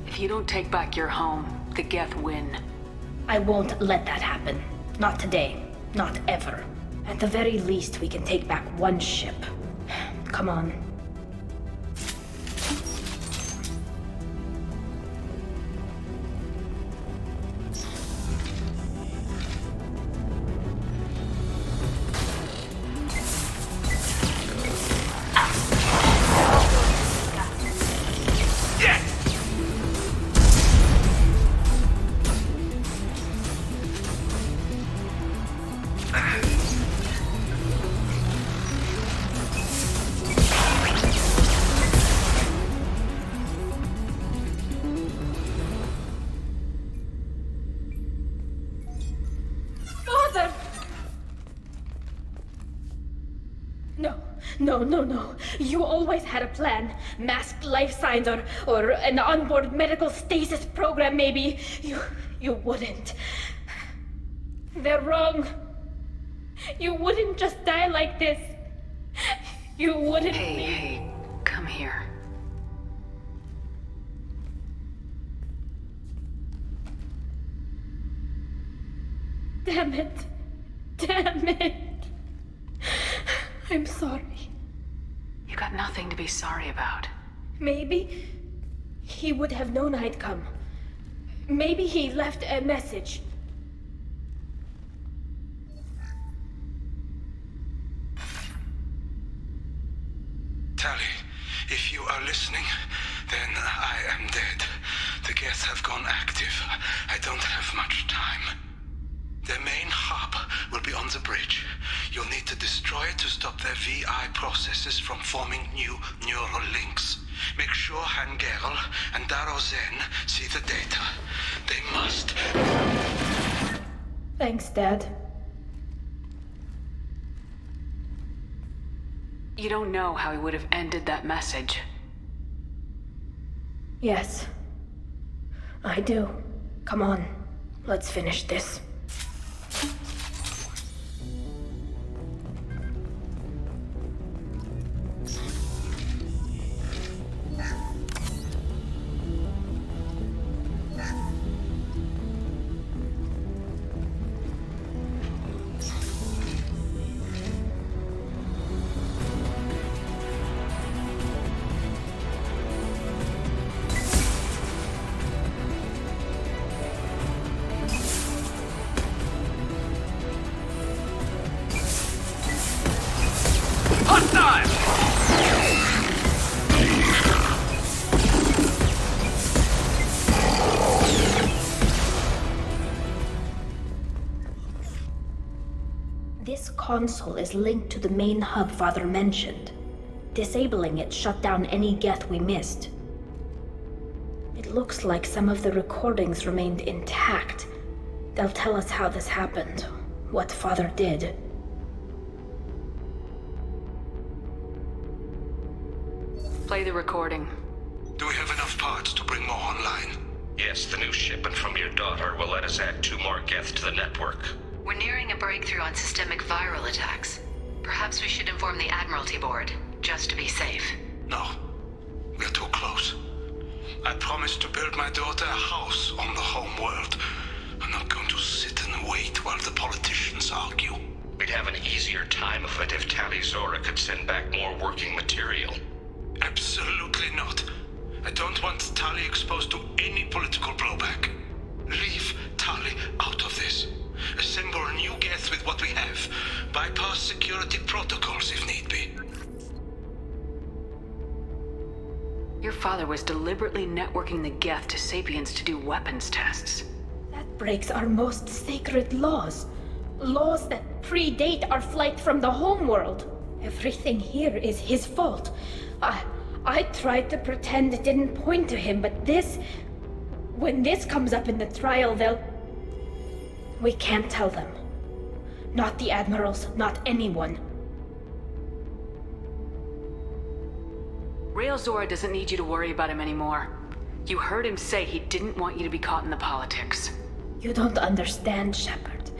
If you don't take back your home, the Geth win. I won't let that happen. Not today. Not ever. At the very least, we can take back one ship. Come on. No. You always had a plan. Masked life signs or an onboard medical stasis program, maybe. You wouldn't. They're wrong. You wouldn't just die like this. You wouldn't. Hey, come here. Damn it. I'm sorry. You got nothing to be sorry about. Maybe he would have known I'd come. Maybe he left a message. Tally, if you are listening, then I am dead. The Geth have gone active. I don't have much time. Their main hub will be on the bridge. You'll need to destroy it to stop their VI processes from forming new neural links. Make sure Hangerl and Darozen see the data. They must. Thanks, Dad. You don't know how he would have ended that message. Yes. I do. Come on. Let's finish this. This console is linked to the main hub Father mentioned. Disabling it shut down any Geth we missed. It looks like some of the recordings remained intact. They'll tell us how this happened, what Father did. Play the recording. Do we have enough parts to bring more online? Yes, the new shipment from your daughter will let us add 2 more Geth to the network. We're nearing a breakthrough on systemic viral attacks. Perhaps we should inform the Admiralty Board, just to be safe. No. We're too close. I promised to build my daughter a house on the home world. I'm not going to sit and wait while the politicians argue. We'd have an easier time of it if Tali Zora could send back more working material. Absolutely not. I don't want Tali exposed to any political blowback. Leave Tali out of this. Assemble a new Geth with what we have. Bypass security protocols if need be. Your father was deliberately networking the Geth to Sapiens to do weapons tests. That breaks our most sacred laws. Laws that predate our flight from the homeworld. Everything here is his fault. I tried to pretend it didn't point to him, but this... When this comes up in the trial, they'll... We can't tell them. Not the admirals, not anyone. Rail Zora doesn't need you to worry about him anymore. You heard him say he didn't want you to be caught in the politics. You don't understand, Shepard.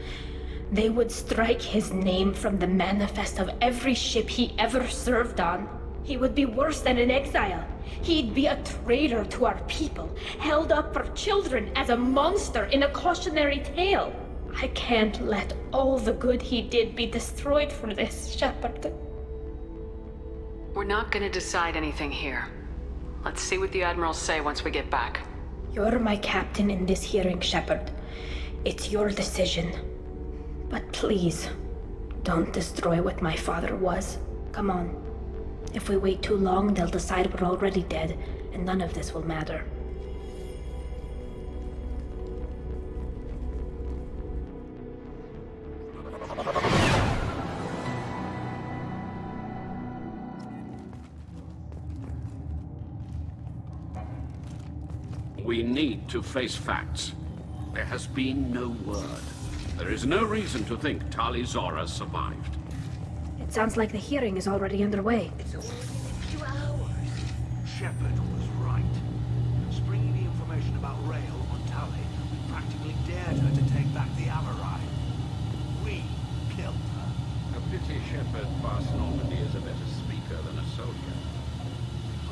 They would strike his name from the manifest of every ship he ever served on. He would be worse than an exile. He'd be a traitor to our people, held up for children as a monster in a cautionary tale. I can't let all the good he did be destroyed for this, Shepard. We're not gonna decide anything here. Let's see what the Admirals say once we get back. You're my captain in this hearing, Shepard. It's your decision. But please, don't destroy what my father was. Come on. If we wait too long, they'll decide we're already dead, and none of this will matter. We need to face facts. There has been no word. There is no reason to think Tali Zora survived. It sounds like the hearing is already underway. Shepard was right. Springing the information about Rail on Tally, we practically dared her to take back the Alarai. We killed her. A pity Shepard past Normandy is a better speaker than a soldier.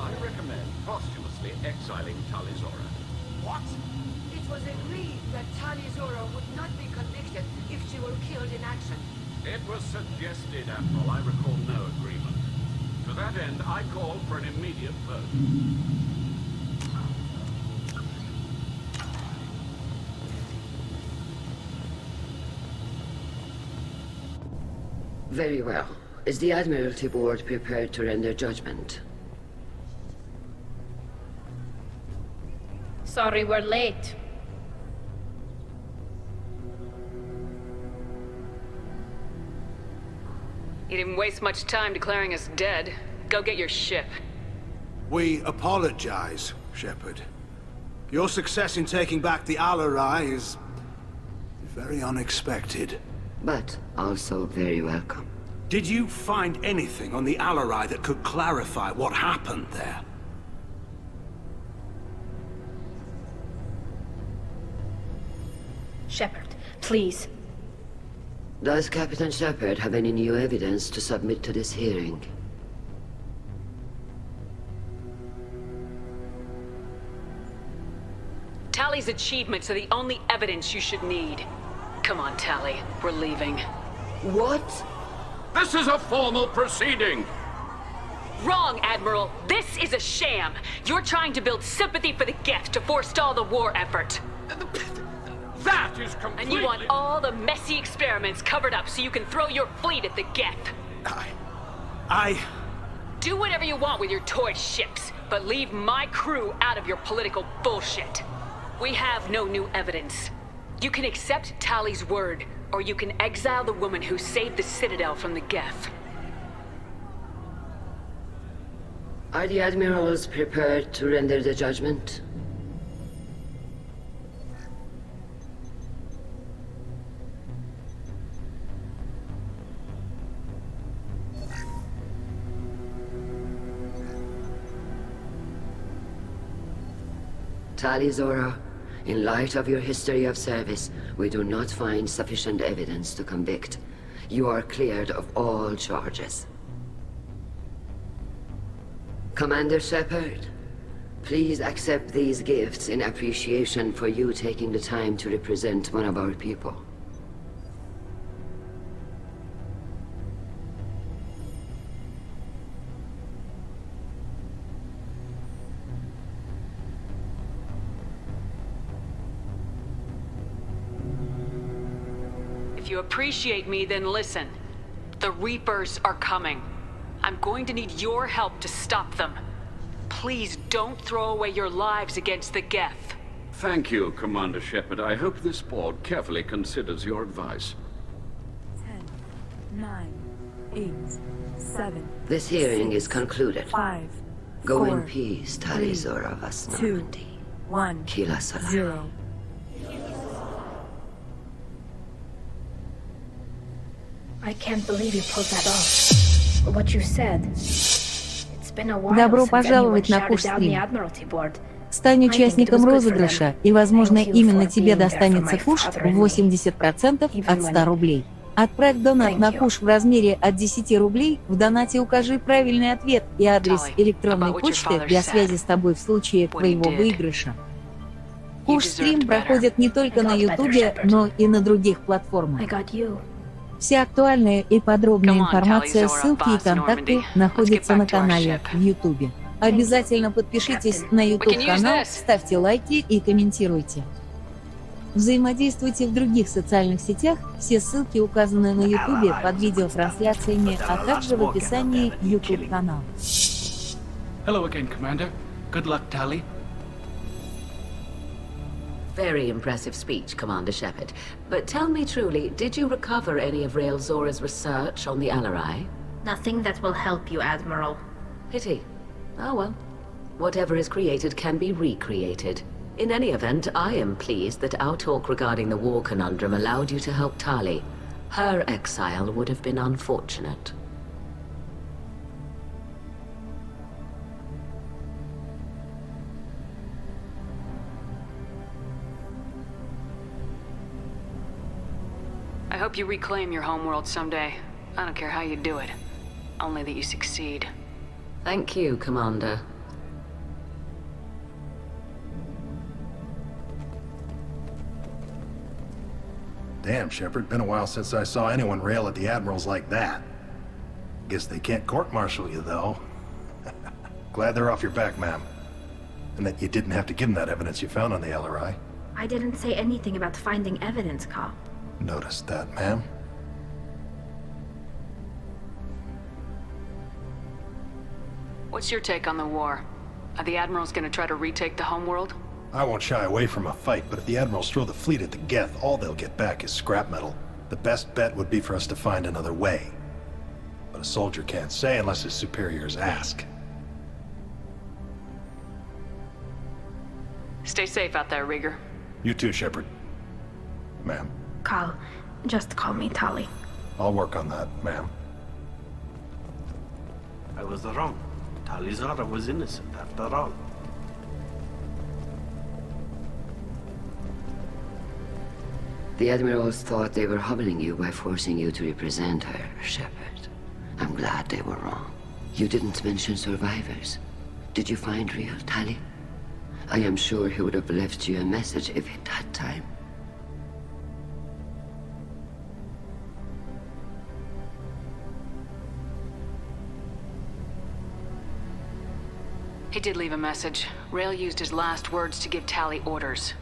I recommend posthumously exiling Talizora. What? It was agreed that Talizora would not be convicted if she were killed in action. It was suggested, Admiral. I recall no agreement. To that end, I call for an immediate vote. Very well. Is the Admiralty Board prepared to render judgment? Sorry we're late. You didn't waste much time declaring us dead. Go get your ship. We apologize, Shepard. Your success in taking back the Alarai is very unexpected. But also very welcome. Did you find anything on the Alarai that could clarify what happened there? Shepard, please. Does Captain Shepard have any new evidence to submit to this hearing? Tally's achievements are the only evidence you should need. Come on, Tally. We're leaving. What? This is a formal proceeding! Wrong, Admiral. This is a sham. You're trying to build sympathy for the Geth to forestall the war effort. That is completely... And you want all the messy experiments covered up so you can throw your fleet at the Geth. Do whatever you want with your toy ships, but leave my crew out of your political bullshit. We have no new evidence. You can accept Tally's word, or you can exile the woman who saved the Citadel from the Geth. Are the Admirals prepared to render the judgment? Talizora, in light of your history of service, we do not find sufficient evidence to convict. You are cleared of all charges. Commander Shepard, please accept these gifts in appreciation for you taking the time to represent one of our people. If you appreciate me, then listen. The Reapers are coming. I'm going to need your help to stop them. Please don't throw away your lives against the Geth. Thank you, Commander Shepard. I hope this board carefully considers your advice. 10, 9, 8, 7. This hearing is concluded. 5. Go 4, in peace, Talizora vas 2, Normandy. 1. Kila Salah. 0. I can't believe you pulled that off. What you said. It's been a while Добро since пожаловать anyone на shouted КУШ down the СТРИМ. Admiralty Board. Стань участником розыгрыша, и, возможно, именно тебе достанется куш в 80% от 100 рублей. Отправь донат на куш в размере от 10 рублей, в донате укажи правильный ответ и адрес электронной почты для связи с тобой в случае твоего выигрыша. КУШ СТРИМ проходит не только на Ютубе, но и на других платформах. Вся актуальная и подробная информация, ссылки и контакты находятся на канале в Ютубе. Обязательно подпишитесь на YouTube-канал, ставьте лайки и комментируйте. Взаимодействуйте в других социальных сетях, все ссылки указаны на YouTube под видеотрансляциями, а также в описании YouTube-канала. Hello again, Commander. Good luck, Tally. Very impressive speech, Commander Shepard. But tell me truly, did you recover any of Rail Zora's research on the Alarai? Nothing that will help you, Admiral. Pity. Oh well. Whatever is created can be recreated. In any event, I am pleased that our talk regarding the war conundrum allowed you to help Tali. Her exile would have been unfortunate. hope you reclaim your homeworld someday. I don't care how you do it. Only that you succeed. Thank you, Commander. Damn, Shepard, been a while since I saw anyone rail at the admirals like that. Guess they can't court-martial you, though. Glad they're off your back, ma'am. And that you didn't have to give them that evidence you found on the LRI. I didn't say anything about finding evidence, Carl. Noticed that, ma'am. What's your take on the war? Are the admirals gonna try to retake the homeworld? I won't shy away from a fight, but if the admirals throw the fleet at the Geth, all they'll get back is scrap metal. The best bet would be for us to find another way. But a soldier can't say unless his superiors ask. Stay safe out there, Rieger. You too, Shepard. Ma'am. Carl, just call me Tali. I'll work on that, ma'am. I was wrong. Tali Zara was innocent after all. The admirals thought they were humbling you by forcing you to represent her, Shepard. I'm glad they were wrong. You didn't mention survivors. Did you find real Tali? I am sure he would have left you a message if he'd had time. He did leave a message. Rail used his last words to give Tali orders.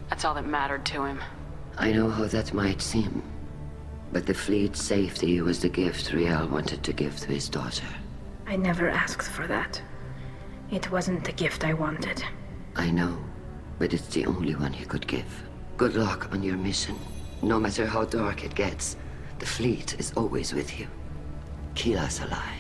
That's all that mattered to him. I know how that might seem, but the fleet's safety was the gift Rael wanted to give to his daughter. I never asked for that. It wasn't the gift I wanted. I know, but it's the only one he could give. Good luck on your mission. No matter how dark it gets, the fleet is always with you. Kila Salai.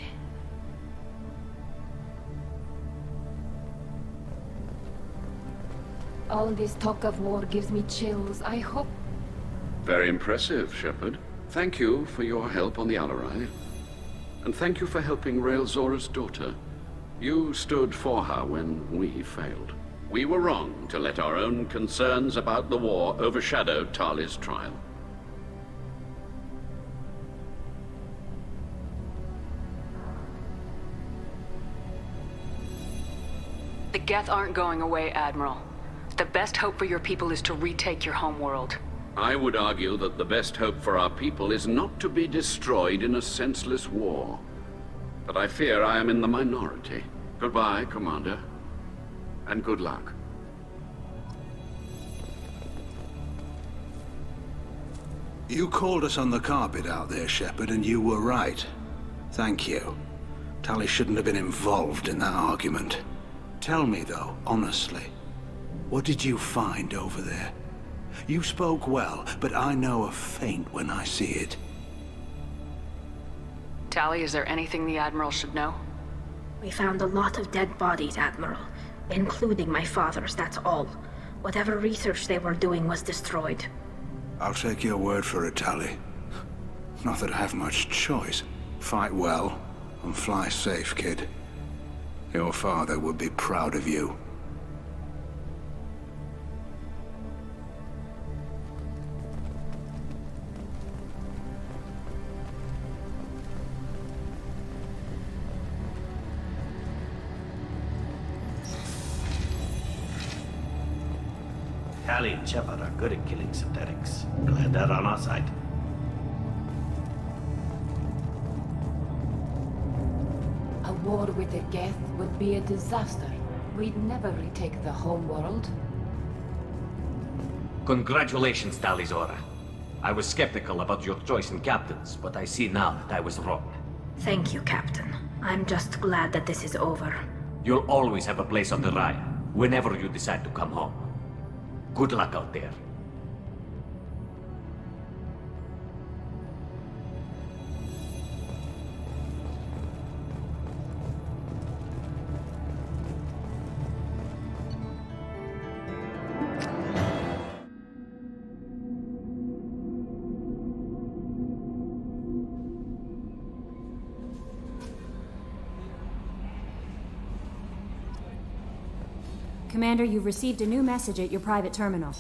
All this talk of war gives me chills. I hope... Very impressive, Shepard. Thank you for your help on the Alarai. And thank you for helping Rael Zora's daughter. You stood for her when we failed. We were wrong to let our own concerns about the war overshadow Tali's trial. The Geth aren't going away, Admiral. The best hope for your people is to retake your homeworld. I would argue that the best hope for our people is not to be destroyed in a senseless war. But I fear I am in the minority. Goodbye, Commander. And good luck. You called us on the carpet out there, Shepard, and you were right. Thank you. Tali shouldn't have been involved in that argument. Tell me, though, honestly, what did you find over there? You spoke well, but I know a feint when I see it. Tali, is there anything the Admiral should know? We found a lot of dead bodies, Admiral. Including my father's, that's all. Whatever research they were doing was destroyed. I'll take your word for it, Tali. Not that I have much choice. Fight well, and fly safe, kid. Your father would be proud of you. Tali and Shepard are good at killing synthetics. Glad they're on our side. A war with the Geth would be a disaster. We'd never retake the homeworld. Congratulations, Tali Zora. I was skeptical about your choice in captains, but I see now that I was wrong. Thank you, Captain. I'm just glad that this is over. You'll always have a place on the Raya, whenever you decide to come home. Good luck out there. Commander, you've received a new message at your private terminal.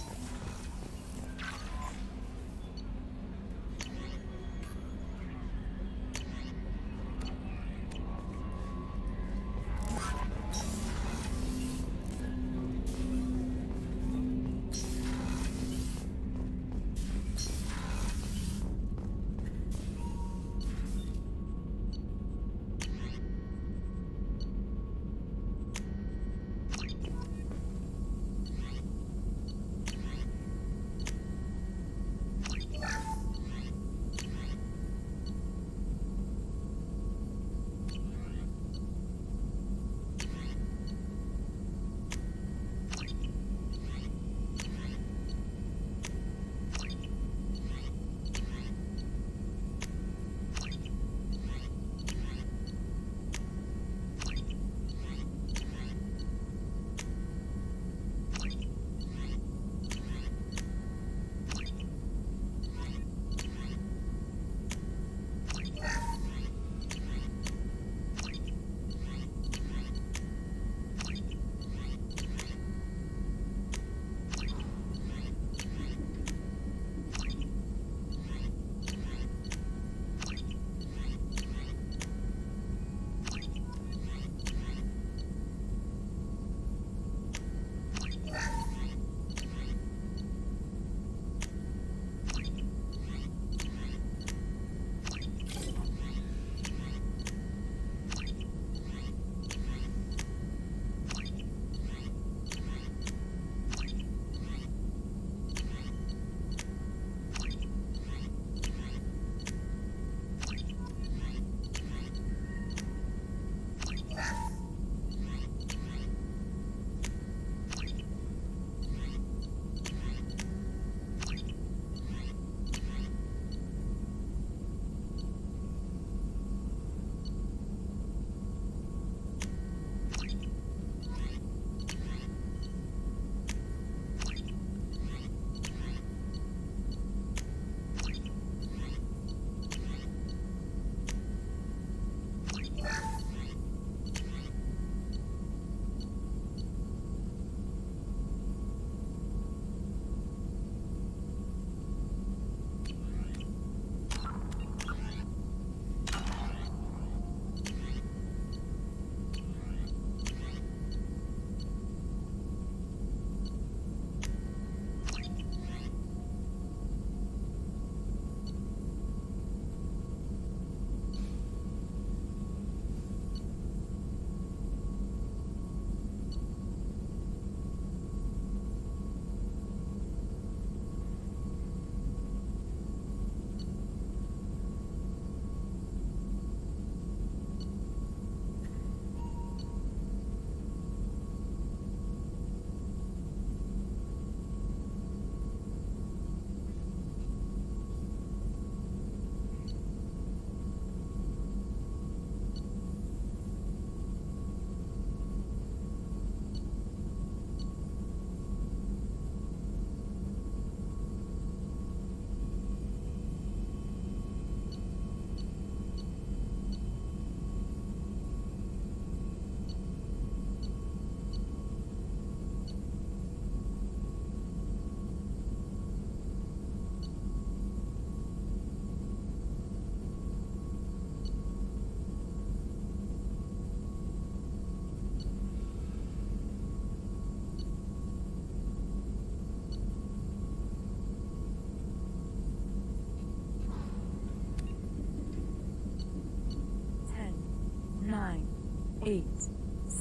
8,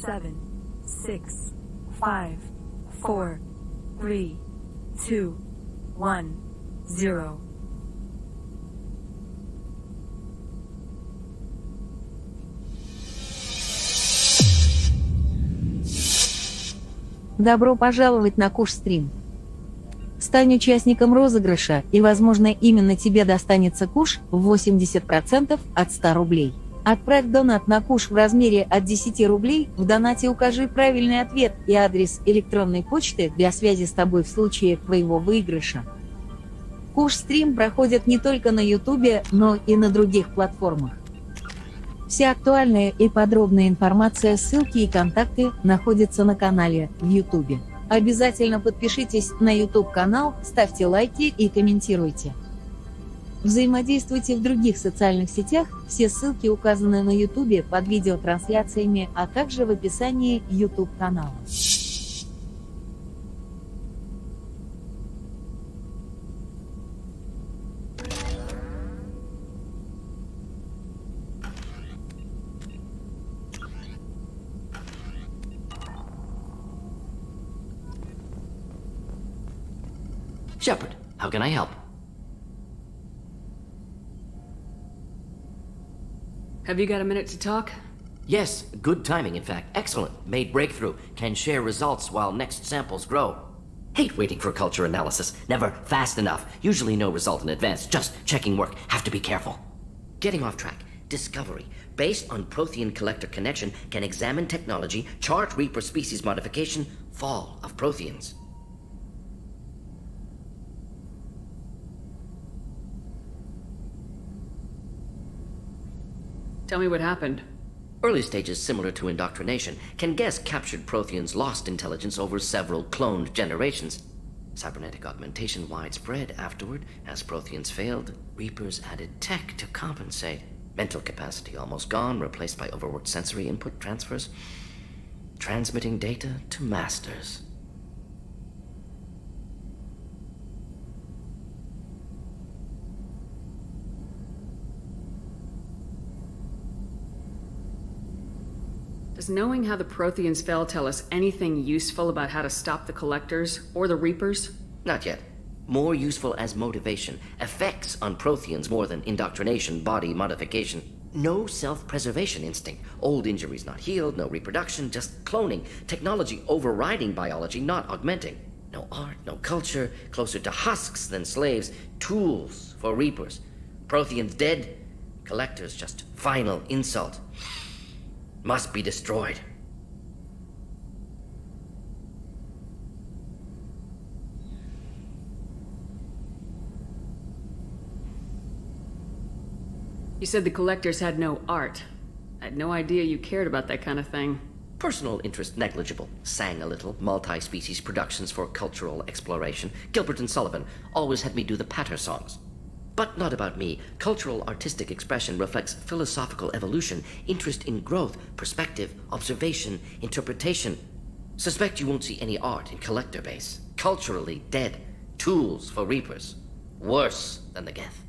7, 6, 5, 4, 3, 2, 1, 0. Добро пожаловать на КУШ СТРИМ. Стань участником розыгрыша, и, возможно, именно тебе достанется куш в 80% от 100 рублей. Отправь донат на куш в размере от 10 рублей, в донате укажи правильный ответ и адрес электронной почты для связи с тобой в случае твоего выигрыша. КУШ СТРИМ проходит не только на YouTube, но и на других платформах. Вся актуальная и подробная информация, ссылки и контакты находятся на канале в YouTube. Обязательно подпишитесь на YouTube-канал, ставьте лайки и комментируйте. Взаимодействуйте в других социальных сетях, все ссылки указаны на YouTube под видеотрансляциями, а также в описании YouTube-канала. Shepard, how can I help? Have you got a minute to talk? Yes, good timing, in fact. Excellent. Made breakthrough. Can share results while next samples grow. Hate waiting for culture analysis. Never fast enough. Usually no result in advance. Just checking work. Have to be careful. Getting off track. Discovery. Based on Prothean collector connection, can examine technology, chart Reaper species modification, fall of Protheans. Tell me what happened. Early stages similar to indoctrination. Can guess captured Protheans lost intelligence over several cloned generations. Cybernetic augmentation widespread afterward. As Protheans failed, Reapers added tech to compensate. Mental capacity almost gone, replaced by overworked sensory input transfers. Transmitting data to masters. Does knowing how the Protheans fell tell us anything useful about how to stop the Collectors or the Reapers? Not yet. More useful as motivation. Effects on Protheans more than indoctrination, body modification. No self-preservation instinct. Old injuries not healed, no reproduction, just cloning. Technology overriding biology, not augmenting. No art, no culture, closer to husks than slaves. Tools for Reapers. Protheans dead, Collectors just final insult. Must be destroyed. You said the Collectors had no art. I had no idea you cared about that kind of thing. Personal interest negligible. Sang a little. Multi-species productions for cultural exploration. Gilbert and Sullivan always had me do the patter songs. But not about me. Cultural artistic expression reflects philosophical evolution, interest in growth, perspective, observation, interpretation. Suspect you won't see any art in collector base. Culturally dead. Tools for Reapers. Worse than the Geth.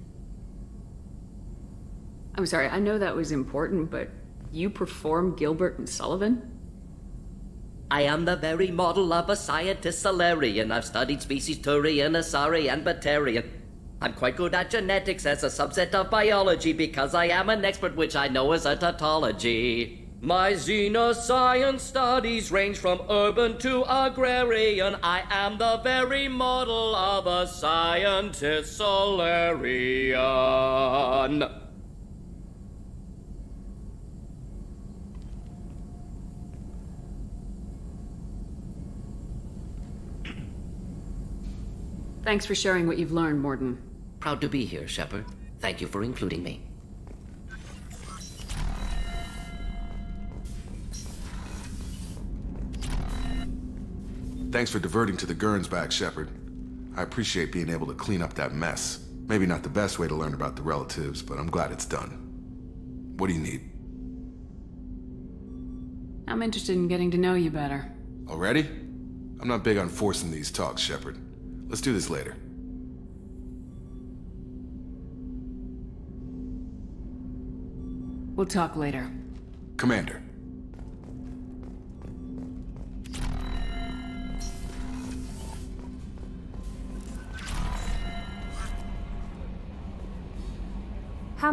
I'm sorry, I know that was important, but you perform Gilbert and Sullivan? I am the very model of a scientist Solarian. I've studied species Turian, Asari, and Batarian. I'm quite good at genetics as a subset of biology because I am an expert which I know as a tautology. My xenoscience studies range from urban to agrarian. I am the very model of a scientist Solarian. Thanks for sharing what you've learned, Morden. Proud to be here, Shepard. Thank you for including me. Thanks for diverting to the Gurns back, Shepard. I appreciate being able to clean up that mess. Maybe not the best way to learn about the relatives, but I'm glad it's done. What do you need? I'm interested in getting to know you better. Already? I'm not big on forcing these talks, Shepard. Let's do this later. We'll talk later. Commander.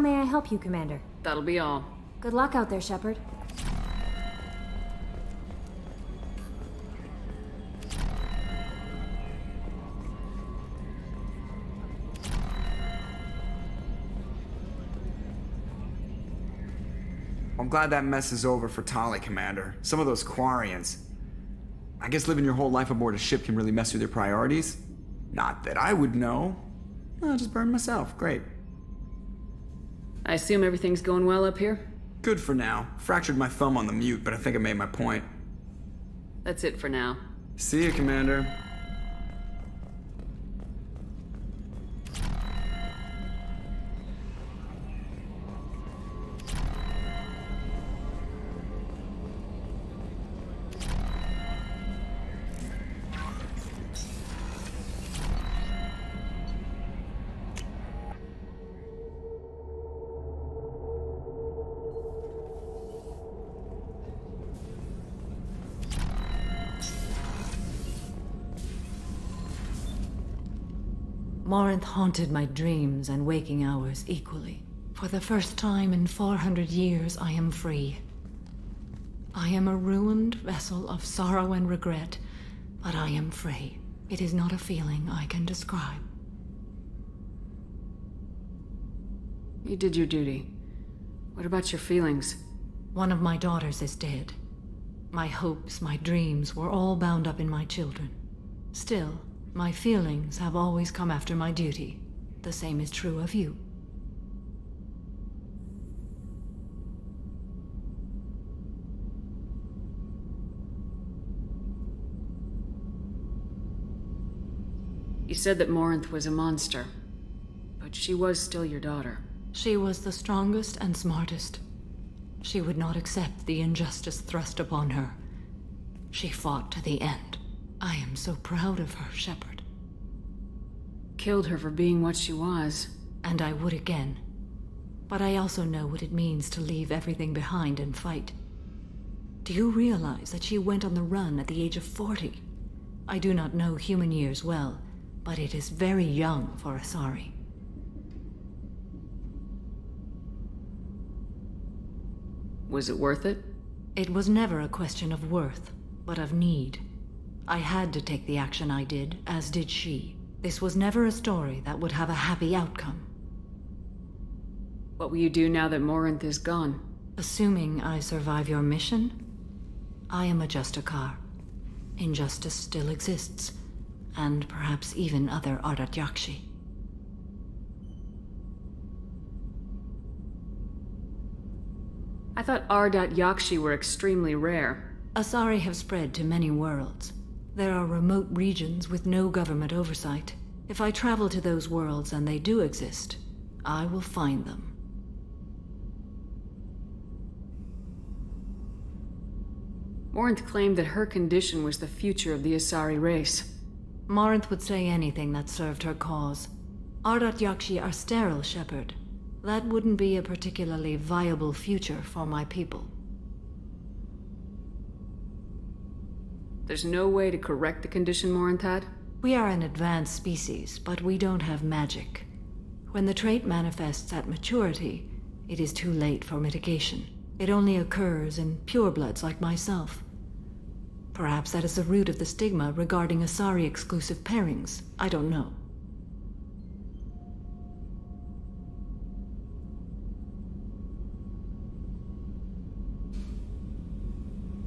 may I help you, Commander? That'll be all. Good luck out there, Shepard. I'm glad that mess is over for Tali, Commander. Some of those Quarians. I guess living your whole life aboard a ship can really mess with your priorities. Not that I would know. I'll just burn myself. Great. I assume everything's going well up here? Good for now. Fractured my thumb on the mute, but I think I made my point. That's it for now. See you, Commander. Morinth haunted my dreams and waking hours equally. For the first time in 400 years, I am free. I am a ruined vessel of sorrow and regret, but I am free. It is not a feeling I can describe. You did your duty. What about your feelings? One of my daughters is dead. My hopes, my dreams were all bound up in my children. Still, my feelings have always come after my duty. The same is true of you. You said that Morinth was a monster, but she was still your daughter. She was the strongest and smartest. She would not accept the injustice thrust upon her. She fought to the end. I am so proud of her, Shepard. Killed her for being what she was. And I would again. But I also know what it means to leave everything behind and fight. Do you realize that she went on the run at the age of 40? I do not know human years well, but it is very young for Asari. Was it worth it? It was never a question of worth, but of need. I had to take the action I did, as did she. This was never a story that would have a happy outcome. What will you do now that Morinth is gone? Assuming I survive your mission, I am a Justikar. Injustice still exists, and perhaps even other Ardat Yakshi. I thought Ardat Yakshi were extremely rare. Asari have spread to many worlds. There are remote regions with no government oversight. If I travel to those worlds and they do exist, I will find them. Morinth claimed that her condition was the future of the Asari race. Morinth would say anything that served her cause. Ardat Yakshi are sterile, Shepard. That wouldn't be a particularly viable future for my people. There's no way to correct the condition Morinth had? We are an advanced species, but we don't have magic. When the trait manifests at maturity, it is too late for mitigation. It only occurs in purebloods like myself. Perhaps that is the root of the stigma regarding Asari-exclusive pairings. I don't know.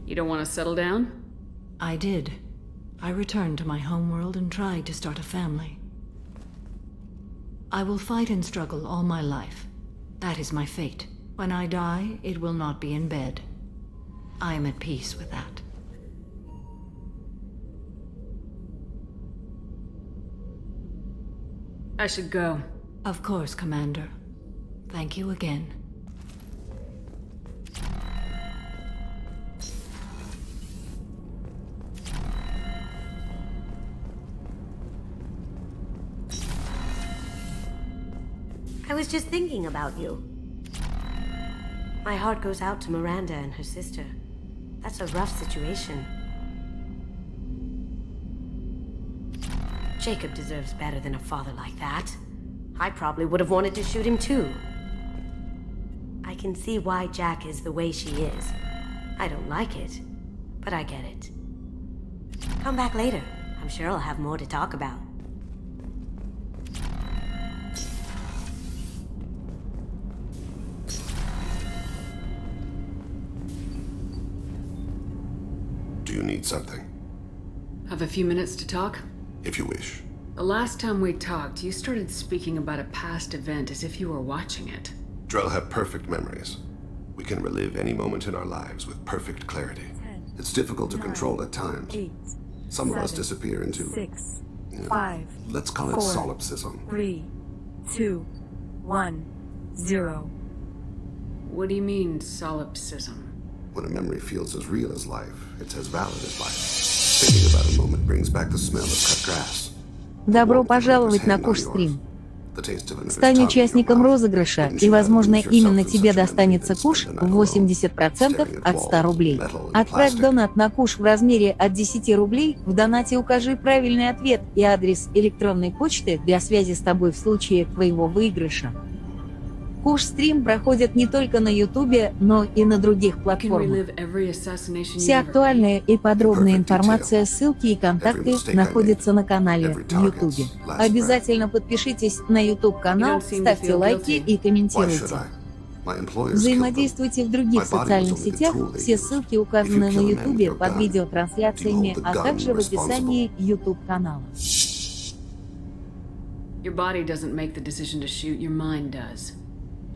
You don't want to settle down? I did. I returned to my homeworld and tried to start a family. I will fight and struggle all my life. That is my fate. When I die, it will not be in bed. I am at peace with that. I should go. Of course, Commander. Thank you again. I was just thinking about you. My heart goes out to Miranda and her sister. That's a rough situation. Jacob deserves better than a father like that. I probably would have wanted to shoot him too. can see why Jack is the way she is. I don't like it, but I get it. Come back later. I'm sure I'll have more to talk about. Do you need something? Have a few minutes to talk? If you wish. The last time we talked, you started speaking about a past event as if you were watching it. Drell have perfect memories. We can relive any moment in our lives with perfect clarity. It's difficult to control at times. Some of us disappear into... 6, you know, 5, let's call it 4, solipsism. 3, 2, 1, 0. What do you mean, solipsism? When a memory feels as real as life, it's as valid as life. Thinking about a moment brings back the smell of cut grass. Добро пожаловать на КУШ СТРИМ. Стань участником розыгрыша, и, возможно, именно тебе достанется куш в 80% от 100 рублей. Отправь донат на куш в размере от 10 рублей, в донате укажи правильный ответ и адрес электронной почты для связи с тобой в случае твоего выигрыша. КУШ СТРИМ проходит не только на Ютубе, но и на других платформах. Вся актуальная и подробная информация, ссылки и контакты находятся на канале в Ютубе. Обязательно подпишитесь на YouTube-канал, ставьте лайки и комментируйте. Взаимодействуйте в других социальных сетях, все ссылки указаны на Ютубе под видеотрансляциями, а также в описании YouTube-канала. Your body doesn't make the decision to shoot, your mind does.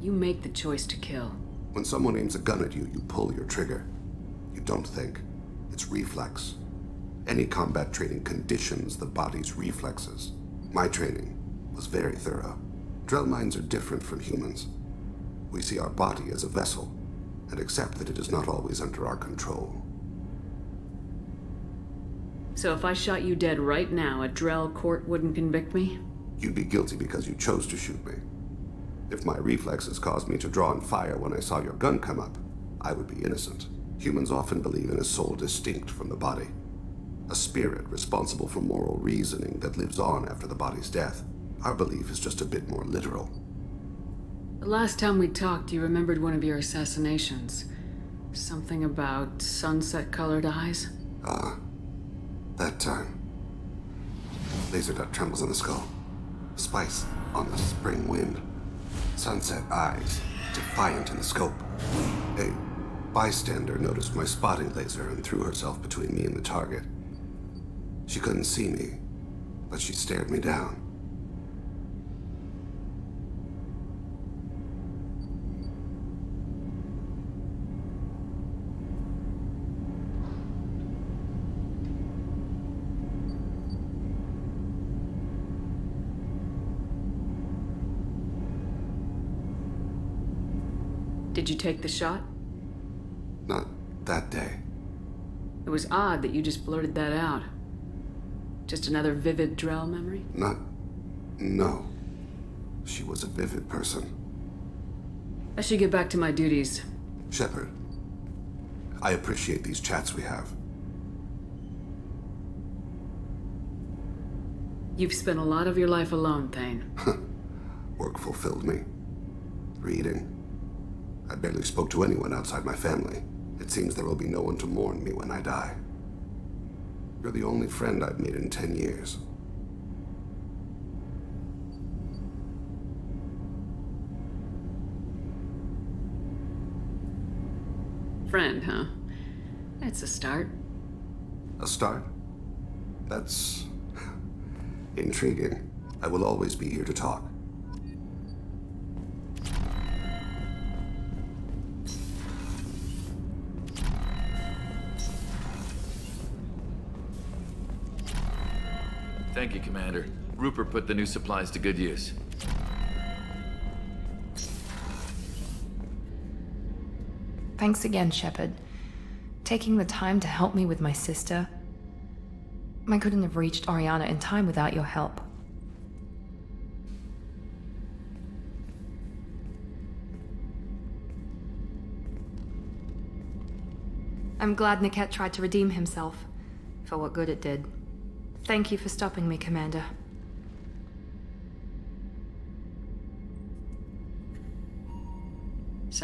You make the choice to kill. When someone aims a gun at you, you pull your trigger. You don't think. It's reflex. Any combat training conditions the body's reflexes. My training was very thorough. Drell minds are different from humans. We see our body as a vessel and accept that it is not always under our control. So if I shot you dead right now, a Drell court wouldn't convict me? You'd be guilty because you chose to shoot me. If my reflexes caused me to draw and fire when I saw your gun come up, I would be innocent. Humans often believe in a soul distinct from the body. A spirit responsible for moral reasoning that lives on after the body's death. Our belief is just a bit more literal. The last time we talked, you remembered one of your assassinations. Something about sunset-colored eyes? That time. Laser dot trembles on the skull. Spice on the spring wind. Sunset eyes, defiant in the scope. A bystander noticed my spotting laser and threw herself between me and the target. She couldn't see me, but she stared me down. Did you take the shot? Not that day. It was odd that you just blurted that out. Just another vivid Drell memory? No. She was a vivid person. I should get back to my duties. Shepard, I appreciate these chats we have. You've spent a lot of your life alone, Thane. Work fulfilled me. Reading. I barely spoke to anyone outside my family. It seems there will be no one to mourn me when I die. You're the only friend I've made in 10 years. Friend, huh? That's a start. A start? That's intriguing. I will always be here to talk. Thank you, Commander. Rupert put the new supplies to good use. Thanks again, Shepard. Taking the time to help me with my sister. I couldn't have reached Oriana in time without your help. I'm glad Niket tried to redeem himself, for what good it did. Thank you for stopping me, Commander.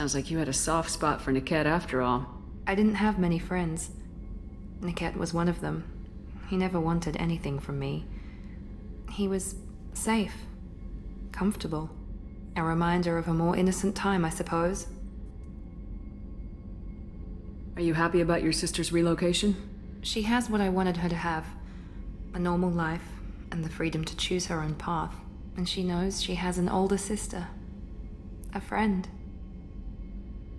Sounds like you had a soft spot for Niket after all. I didn't have many friends. Niket was one of them. He never wanted anything from me. He was safe, comfortable. A reminder of a more innocent time, I suppose. Are you happy about your sister's relocation? She has what I wanted her to have. A normal life, and the freedom to choose her own path. And she knows she has an older sister. A friend.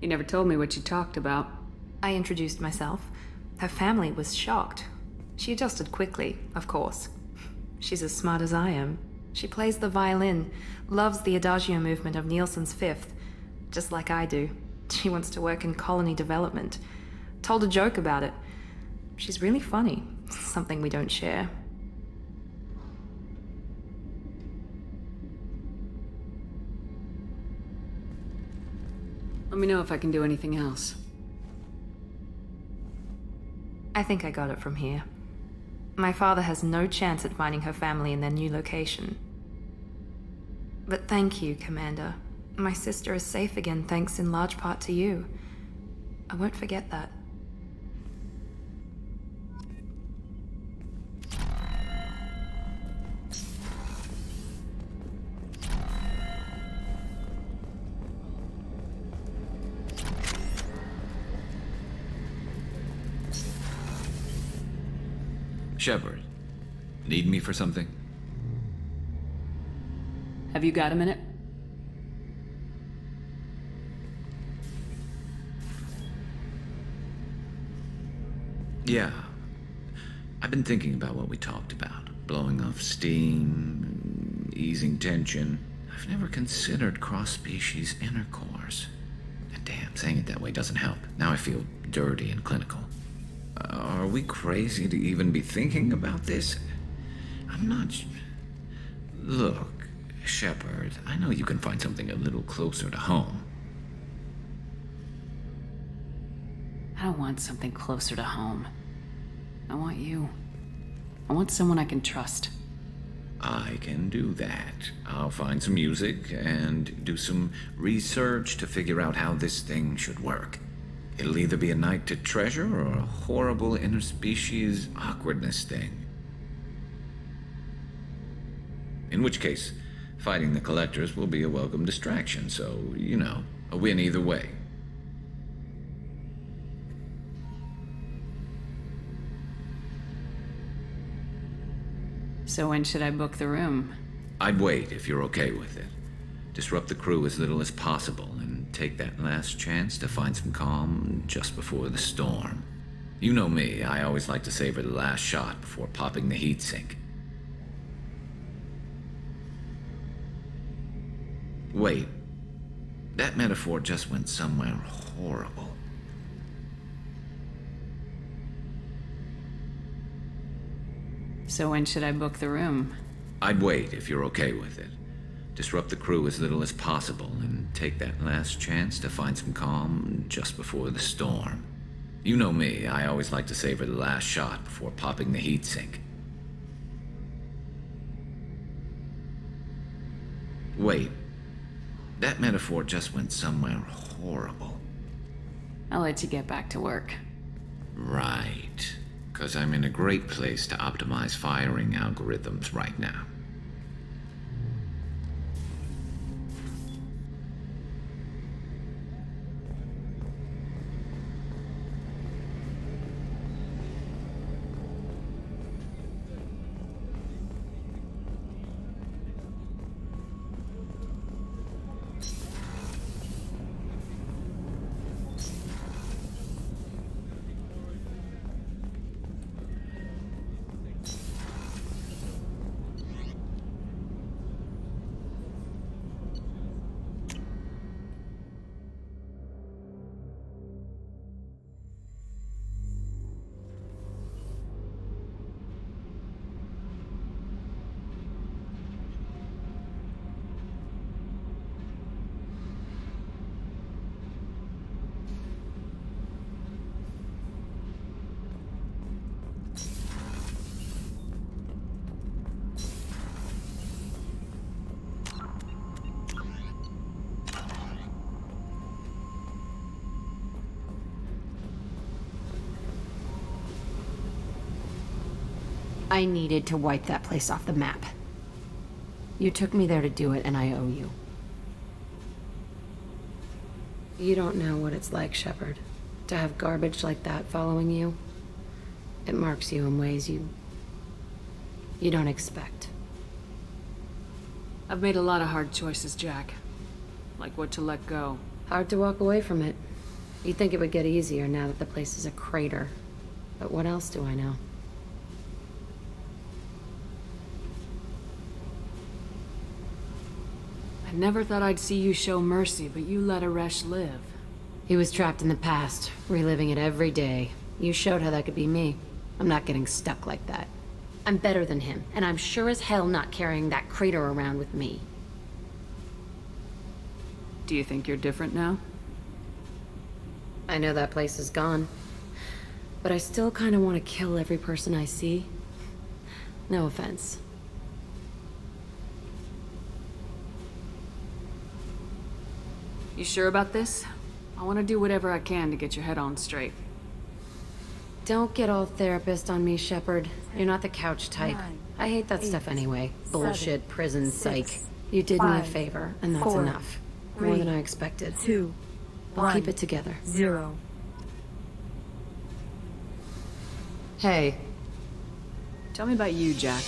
You never told me what you talked about. I introduced myself. Her family was shocked. She adjusted quickly, of course. She's as smart as I am. She plays the violin, loves the adagio movement of Nielsen's Fifth, just like I do. She wants to work in colony development. Told a joke about it. She's really funny, something we don't share. Let me know if I can do anything else. I think I got it from here. My father has no chance at finding her family in their new location. But thank you, Commander. My sister is safe again thanks in large part to you. I won't forget that. Shepard, need me for something? Have you got a minute? Yeah. I've been thinking about what we talked about. Blowing off steam, easing tension. I've never considered cross-species intercourse. And damn, saying it that way doesn't help. Now I feel dirty and clinical. Are we crazy to even be thinking about this? I'm not... Look, Shepard, I know you can find something a little closer to home. I don't want something closer to home. I want you. I want someone I can trust. I can do that. I'll find some music and do some research to figure out how this thing should work. It'll either be a night to treasure or a horrible interspecies awkwardness thing. In which case, fighting the collectors will be a welcome distraction, so, you know, a win either way. So when should I book the room? I'd wait if you're okay with it. Disrupt the crew as little as possible and take that last chance to find some calm just before the storm. You know me, I always like to savor the last shot before popping the heatsink. Wait, that metaphor just went somewhere horrible. So when should I book the room? I'd wait if you're okay with it. Disrupt the crew as little as possible and take that last chance to find some calm just before the storm. You know me, I always like to savor the last shot before popping the heatsink. Wait, that metaphor just went somewhere horrible. I'll let you get back to work. Right, because I'm in a great place to optimize firing algorithms right now. I needed to wipe that place off the map. You took me there to do it, and I owe you. You don't know what it's like, Shepard, to have garbage like that following you. It marks you in ways you don't expect. I've made a lot of hard choices, Jack. Like what to let go. Hard to walk away from it. You'd think it would get easier now that the place is a crater. But what else do I know? I never thought I'd see you show mercy, but you let Aresh live. He was trapped in the past, reliving it every day. You showed how that could be me. I'm not getting stuck like that. I'm better than him, and I'm sure as hell not carrying that crater around with me. Do you think you're different now? I know that place is gone, but I still kind of want to kill every person I see. No offense. You sure about this? I want to do whatever I can to get your head on straight. Don't get all therapist on me, Shepard. You're not the couch type. I hate that stuff anyway. Bullshit, prison, psych. You did me a favor, and that's enough. More than I expected. 2, I'll keep it together. 0. Hey. Tell me about you, Jack.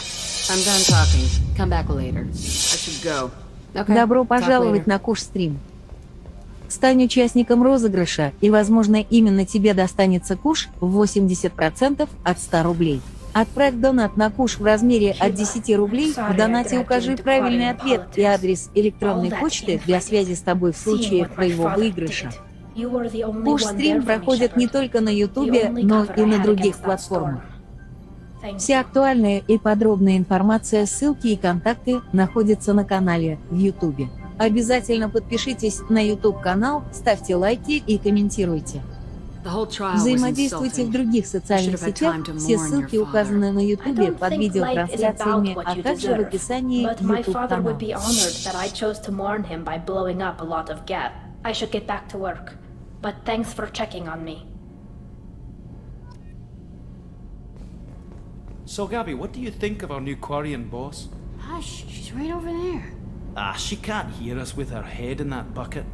I'm done talking. Come back later. I should go. Okay. Добро пожаловать на КУШ СТРИМ. Стань участником розыгрыша, и, возможно, именно тебе достанется куш в 80% от 100 рублей. Отправь донат на куш в размере от 10 рублей, в донате укажи правильный ответ и адрес электронной почты для связи с тобой в случае твоего выигрыша. КУШ СТРИМ проходит не только на Ютубе, но и на других платформах. Вся актуальная и подробная информация, ссылки и контакты находятся на канале в Ютубе. Обязательно подпишитесь на YouTube-канал, ставьте лайки и комментируйте. Взаимодействуйте в других социальных сетях, все ссылки указаны на YouTube под видеотрансляциями, а также в описании YouTube-канала. So, Gabby, what do you think of our new Quarian boss? Hush, she's right over there. Ah, she can't hear us with her head in that bucket.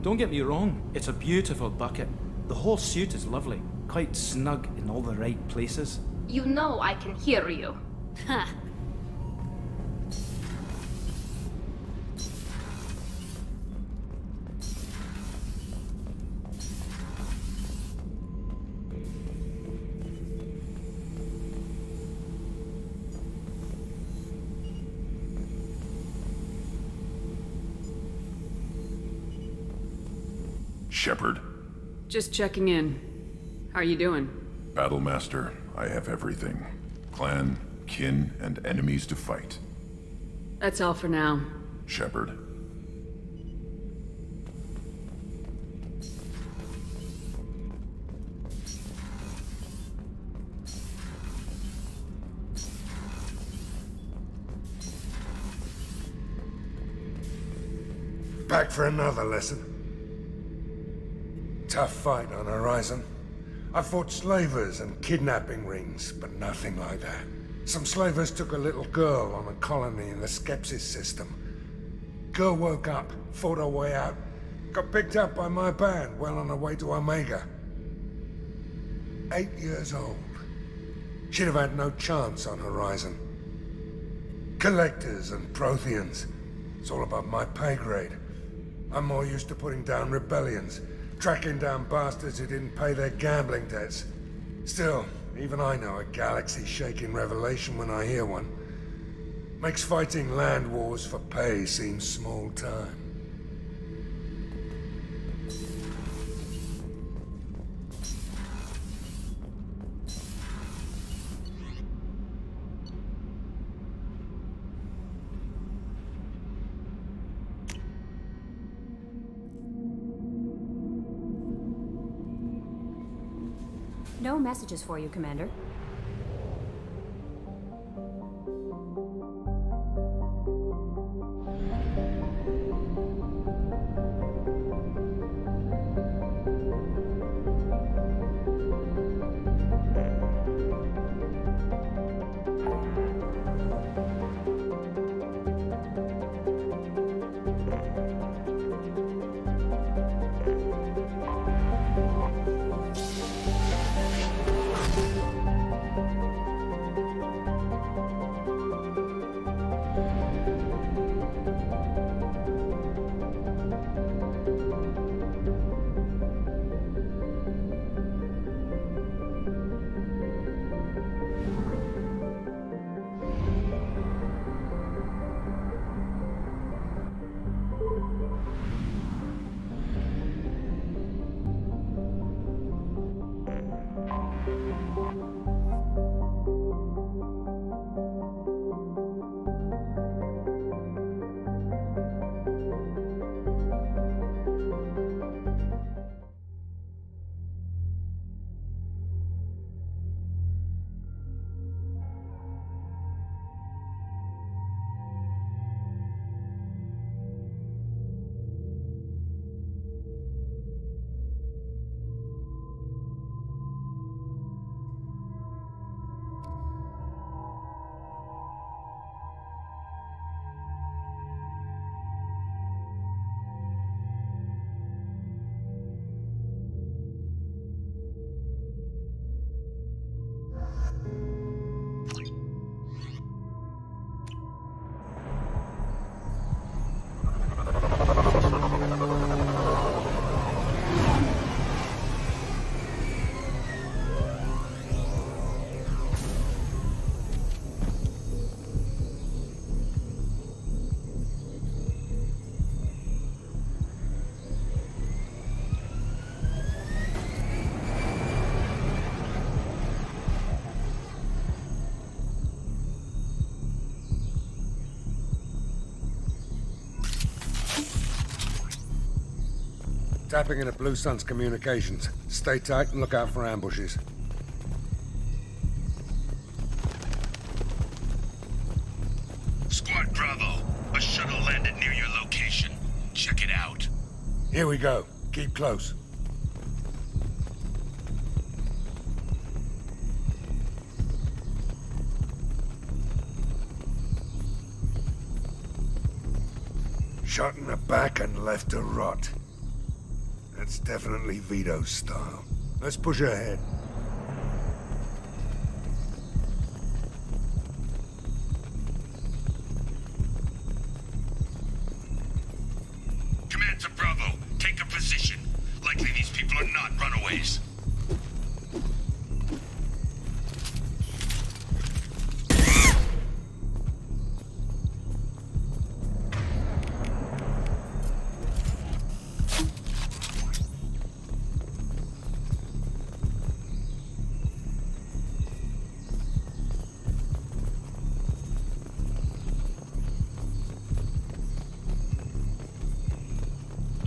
Don't get me wrong, it's a beautiful bucket. The whole suit is lovely, quite snug in all the right places. You know I can hear you. Ha. Shepard. Just checking in. How are you doing? Battlemaster, I have everything. Clan, kin, and enemies to fight. That's all for now. Shepard. Back for another lesson. Tough fight on Horizon. I fought slavers and kidnapping rings, but nothing like that. Some slavers took a little girl on a colony in the Skepsis system. Girl woke up, fought her way out, got picked up by my band well on her way to Omega. 8 years old. She'd have had no chance on Horizon. Collectors and Protheans. It's all above my pay grade. I'm more used to putting down rebellions, tracking down bastards who didn't pay their gambling debts. Still, even I know a galaxy-shaking revelation when I hear one. Makes fighting land wars for pay seem small time. No messages for you, Commander. Tapping into Blue Sun's communications. Stay tight and look out for ambushes. Squad Bravo, a shuttle landed near your location. Check it out. Here we go. Keep close. Shot in the back and left to rot. That's definitely Vito's style. Let's push ahead. Command to Bravo, take a position. Likely these people are not runaways.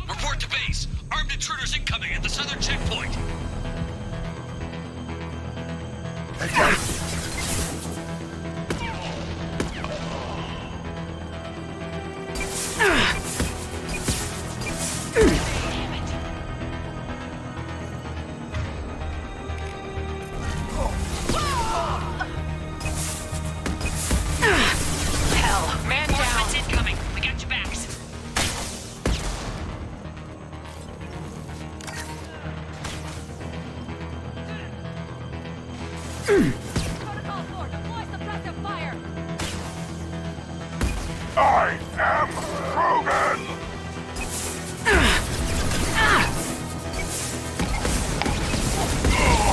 Report to base. Armed intruders incoming at the southern checkpoint. Hell, man down. Incoming. We got your backs. I am Krogan!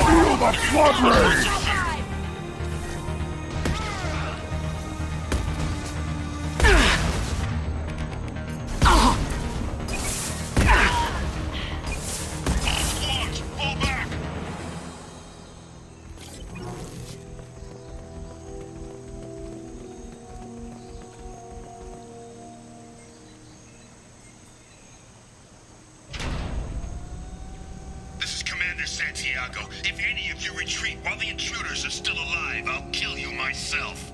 Feel the flood rage! Squads, fall back! This is Commander Santiago. If any of you retreat while the intruders are still alive, I'll kill you myself.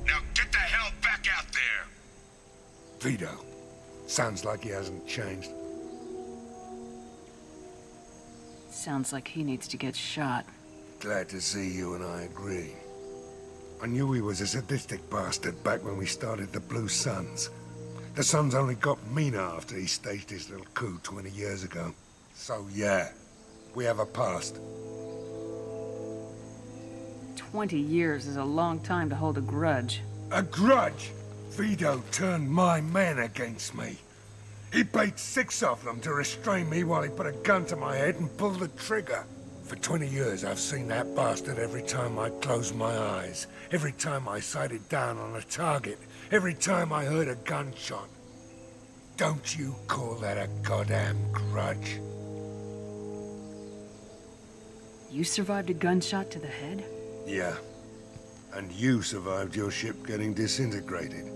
Now get the hell back out there! Vito. Sounds like he hasn't changed. Sounds like he needs to get shot. Glad to see you and I agree. I knew he was a sadistic bastard back when we started the Blue Suns. The Suns only got meaner after he staged his little coup 20 years ago. So yeah, we have a past. 20 years is a long time to hold a grudge. A grudge? Vito turned my men against me. He paid 6 of them to restrain me while he put a gun to my head and pulled the trigger. For 20 years, I've seen that bastard every time I closed my eyes, every time I sighted down on a target, every time I heard a gunshot. Don't you call that a goddamn grudge? You survived a gunshot to the head? Yeah. And you survived your ship getting disintegrated.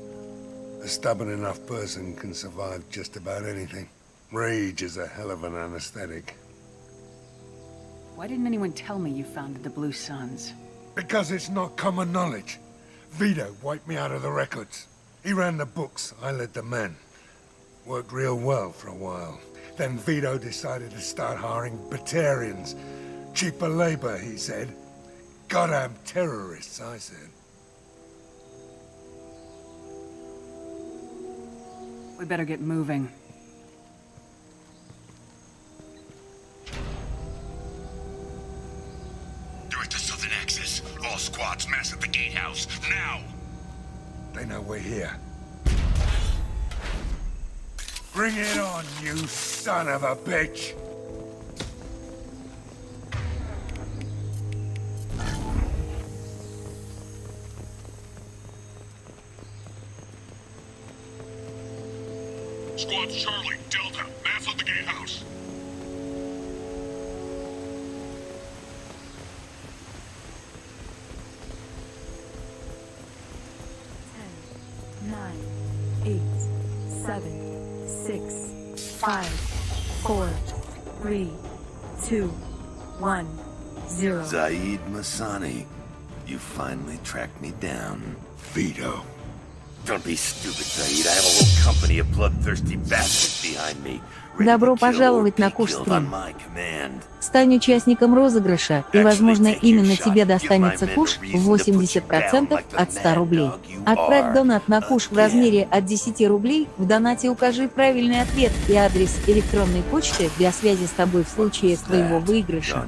A stubborn enough person can survive just about anything. Rage is a hell of an anesthetic. Why didn't anyone tell me you founded the Blue Suns? Because it's not common knowledge. Vito wiped me out of the records. He ran the books, I led the men. Worked real well for a while. Then Vito decided to start hiring Batarians. Cheaper labor, he said. Goddamn terrorists, I said. We better get moving. Direct to southern access. All squads mass at the gatehouse. Now! They know we're here. Bring it on, you son of a bitch! Squad Charlie, Delta, mass on the gatehouse. Nine, 8, 7, 6, 5, 4, 3, 2, 1, 0. Zaid Masani, you finally tracked me down. Vito. Don't be stupid, Zaid. I have a whole company of bloodthirsty bastards behind me. Добро пожаловать на КУШ СТРИМ. Стань участником розыгрыша, и, возможно, именно тебе достанется куш в 80% от 100 рублей. Отправь донат на куш в размере от 10 рублей, в донате укажи правильный ответ и адрес электронной почты для связи с тобой в случае твоего выигрыша.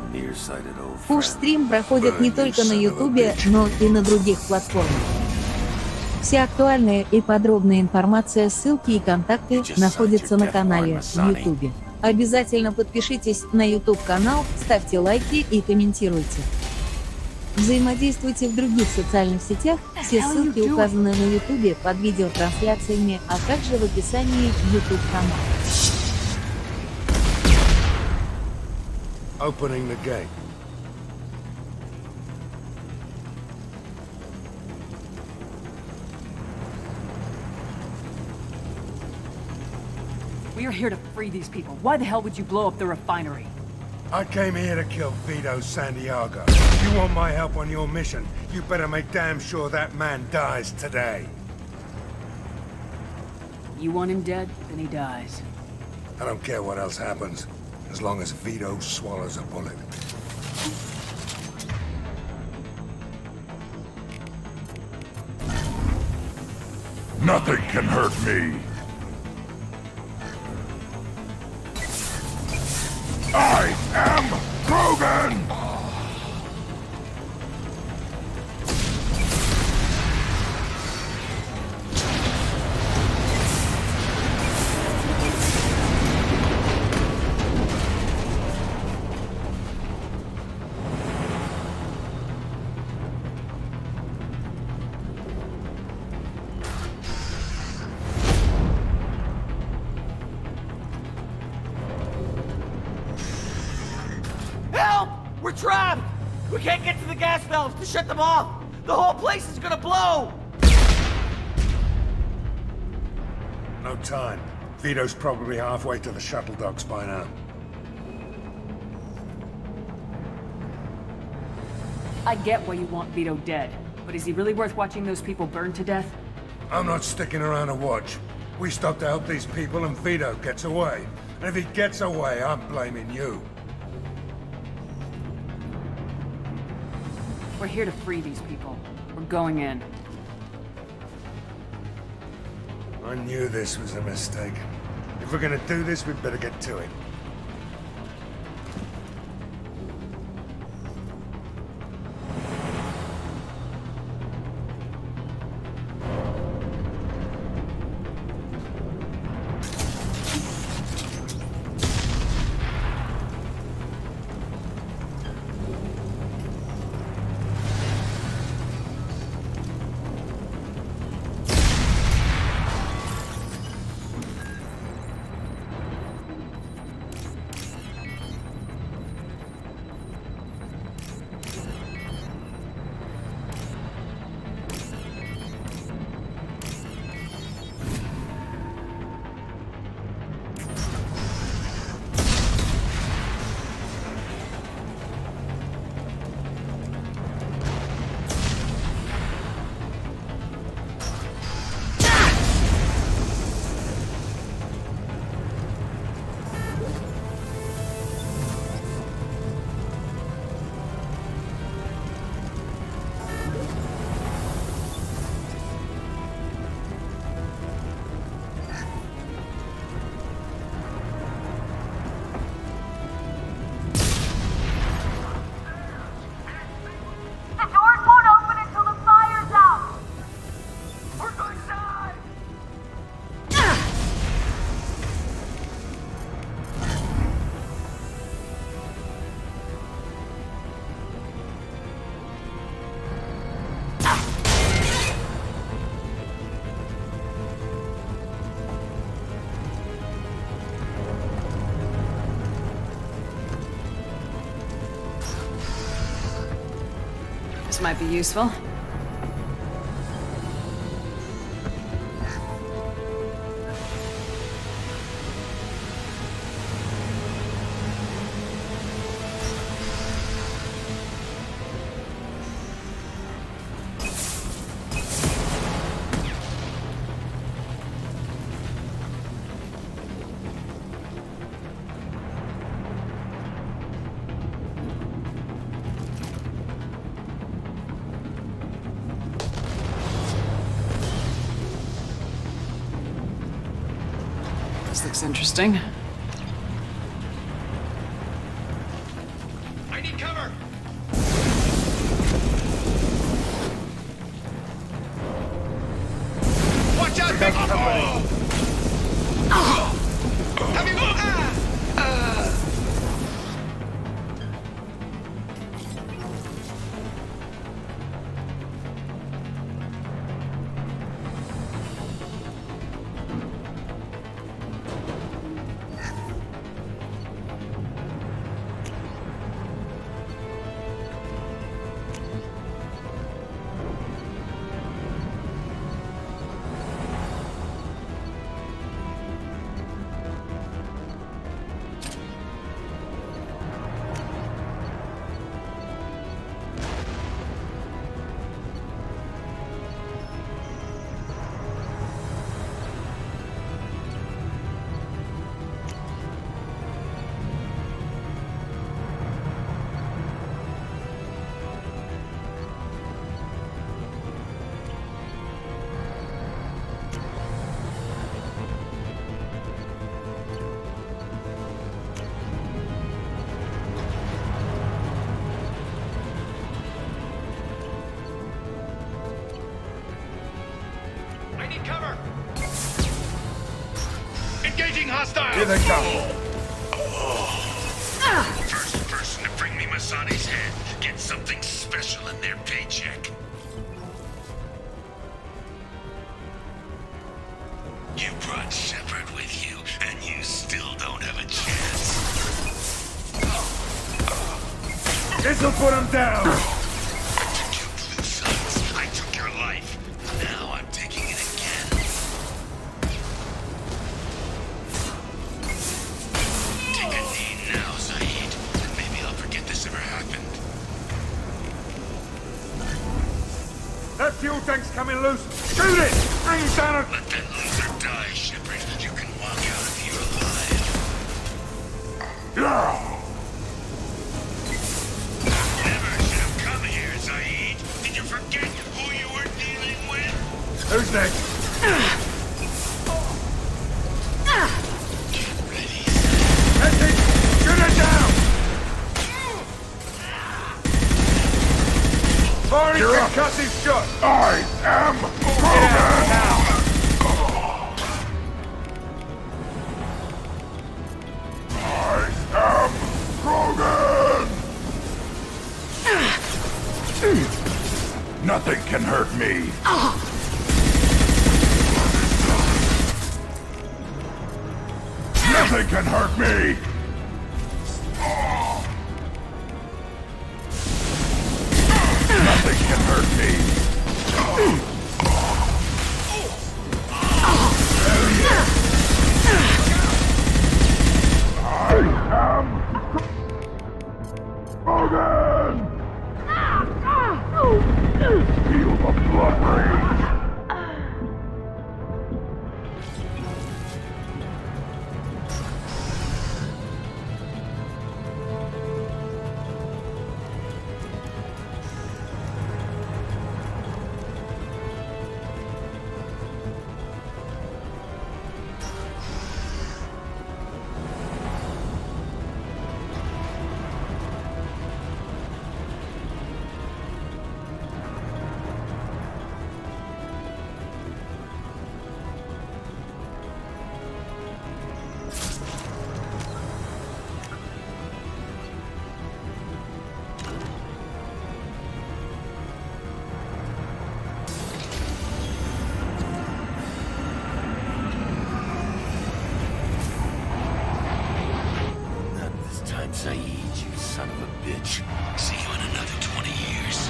КУШ СТРИМ проходит не только на Ютубе, но и на других платформах. Вся актуальная и подробная информация, ссылки и контакты находятся на канале в Ютубе. Обязательно подпишитесь на YouTube-канал, ставьте лайки и комментируйте. Взаимодействуйте в других социальных сетях, все ссылки указаны на Ютубе под видеотрансляциями, а также в описании YouTube-канала. We are here to free these people. Why the hell would you blow up the refinery? I came here to kill Vito Santiago. You want my help on your mission, you better make damn sure that man dies today. You want him dead, then he dies. I don't care what else happens, as long as Vito swallows a bullet. Nothing can hurt me. I am Grogan! We're trapped! We can't get to the gas valves to shut them off! The whole place is gonna blow! No time. Vito's probably halfway to the shuttle docks by now. I get why you want Vito dead, but is he really worth watching those people burn to death? I'm not sticking around to watch. We stop to help these people and Vito gets away. And if he gets away, I'm blaming you. We're here to free these people. We're going in. I knew this was a mistake. If we're gonna do this, we'd better get to it. This might be useful. This looks interesting. I need cover! Watch out, big company! Heavy Engaging hostile! Here they come. First person to bring me Masani's head gets something special in their paycheck. You brought Shepard with you, and you still don't have a chance. This'll put him down! I took your life. Now I'm taking it again. Take a knee now, Zaid. And maybe I'll forget this ever happened. That fuel tank's coming loose! Shoot it! Bring him down! Let that loser die, Shepard. You can walk out of here alive. Never should have come here, Zaid. Did you forget who you were dealing with? Who's next? That's it! Shoot it down! Firing concussive shot! I am Rogan! Now! I am Rogan! Nothing can hurt me! Nothing can hurt me! Nothing can hurt me! Hell yeah! I am Hogan! Feel the blood rage! Saeed, you son of a bitch. See you in another 20 years.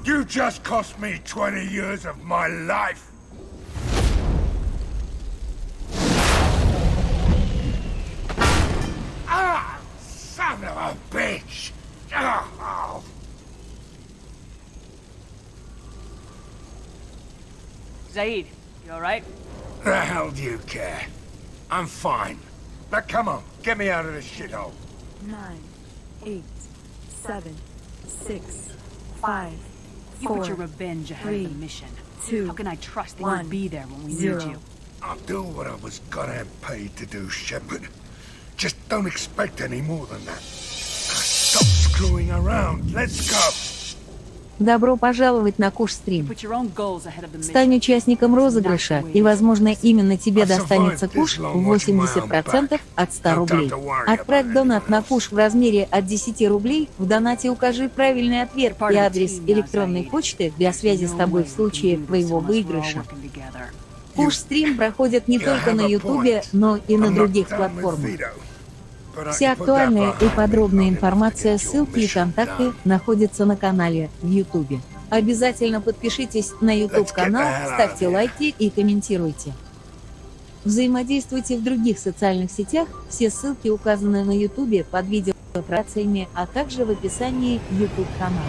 You just cost me 20 years of my life! Ah! Son of a Zaid, you alright? The hell do you care? I'm fine. Now come on, get me out of this shithole. 9, 8, 7, 6, 5, You 4, put your revenge ahead of the 3, mission. 2, How can I trust that 1, you'll be there when we 0. need you? I'll do what I was goddamn paid to do, Shepard. Just don't expect any more than that. Stop screwing around. Let's go. Добро пожаловать на КУШ СТРИМ. Put your own goals ahead of the mission. Стань участником розыгрыша, и, возможно, именно тебе достанется куш в 80% от 100 рублей. Отправь донат на куш в размере от 10 рублей, в донате укажи правильный ответ и адрес электронной почты для связи с тобой в случае твоего выигрыша. КУШ СТРИМ проходит не только на Ютубе, но и на других платформах. Вся актуальная и подробная информация, ссылки и контакты находятся на канале в Ютубе. Обязательно подпишитесь на YouTube-канал, ставьте лайки и комментируйте. Взаимодействуйте в других социальных сетях, все ссылки указаны на Ютубе под видео, а также в описании YouTube-канала.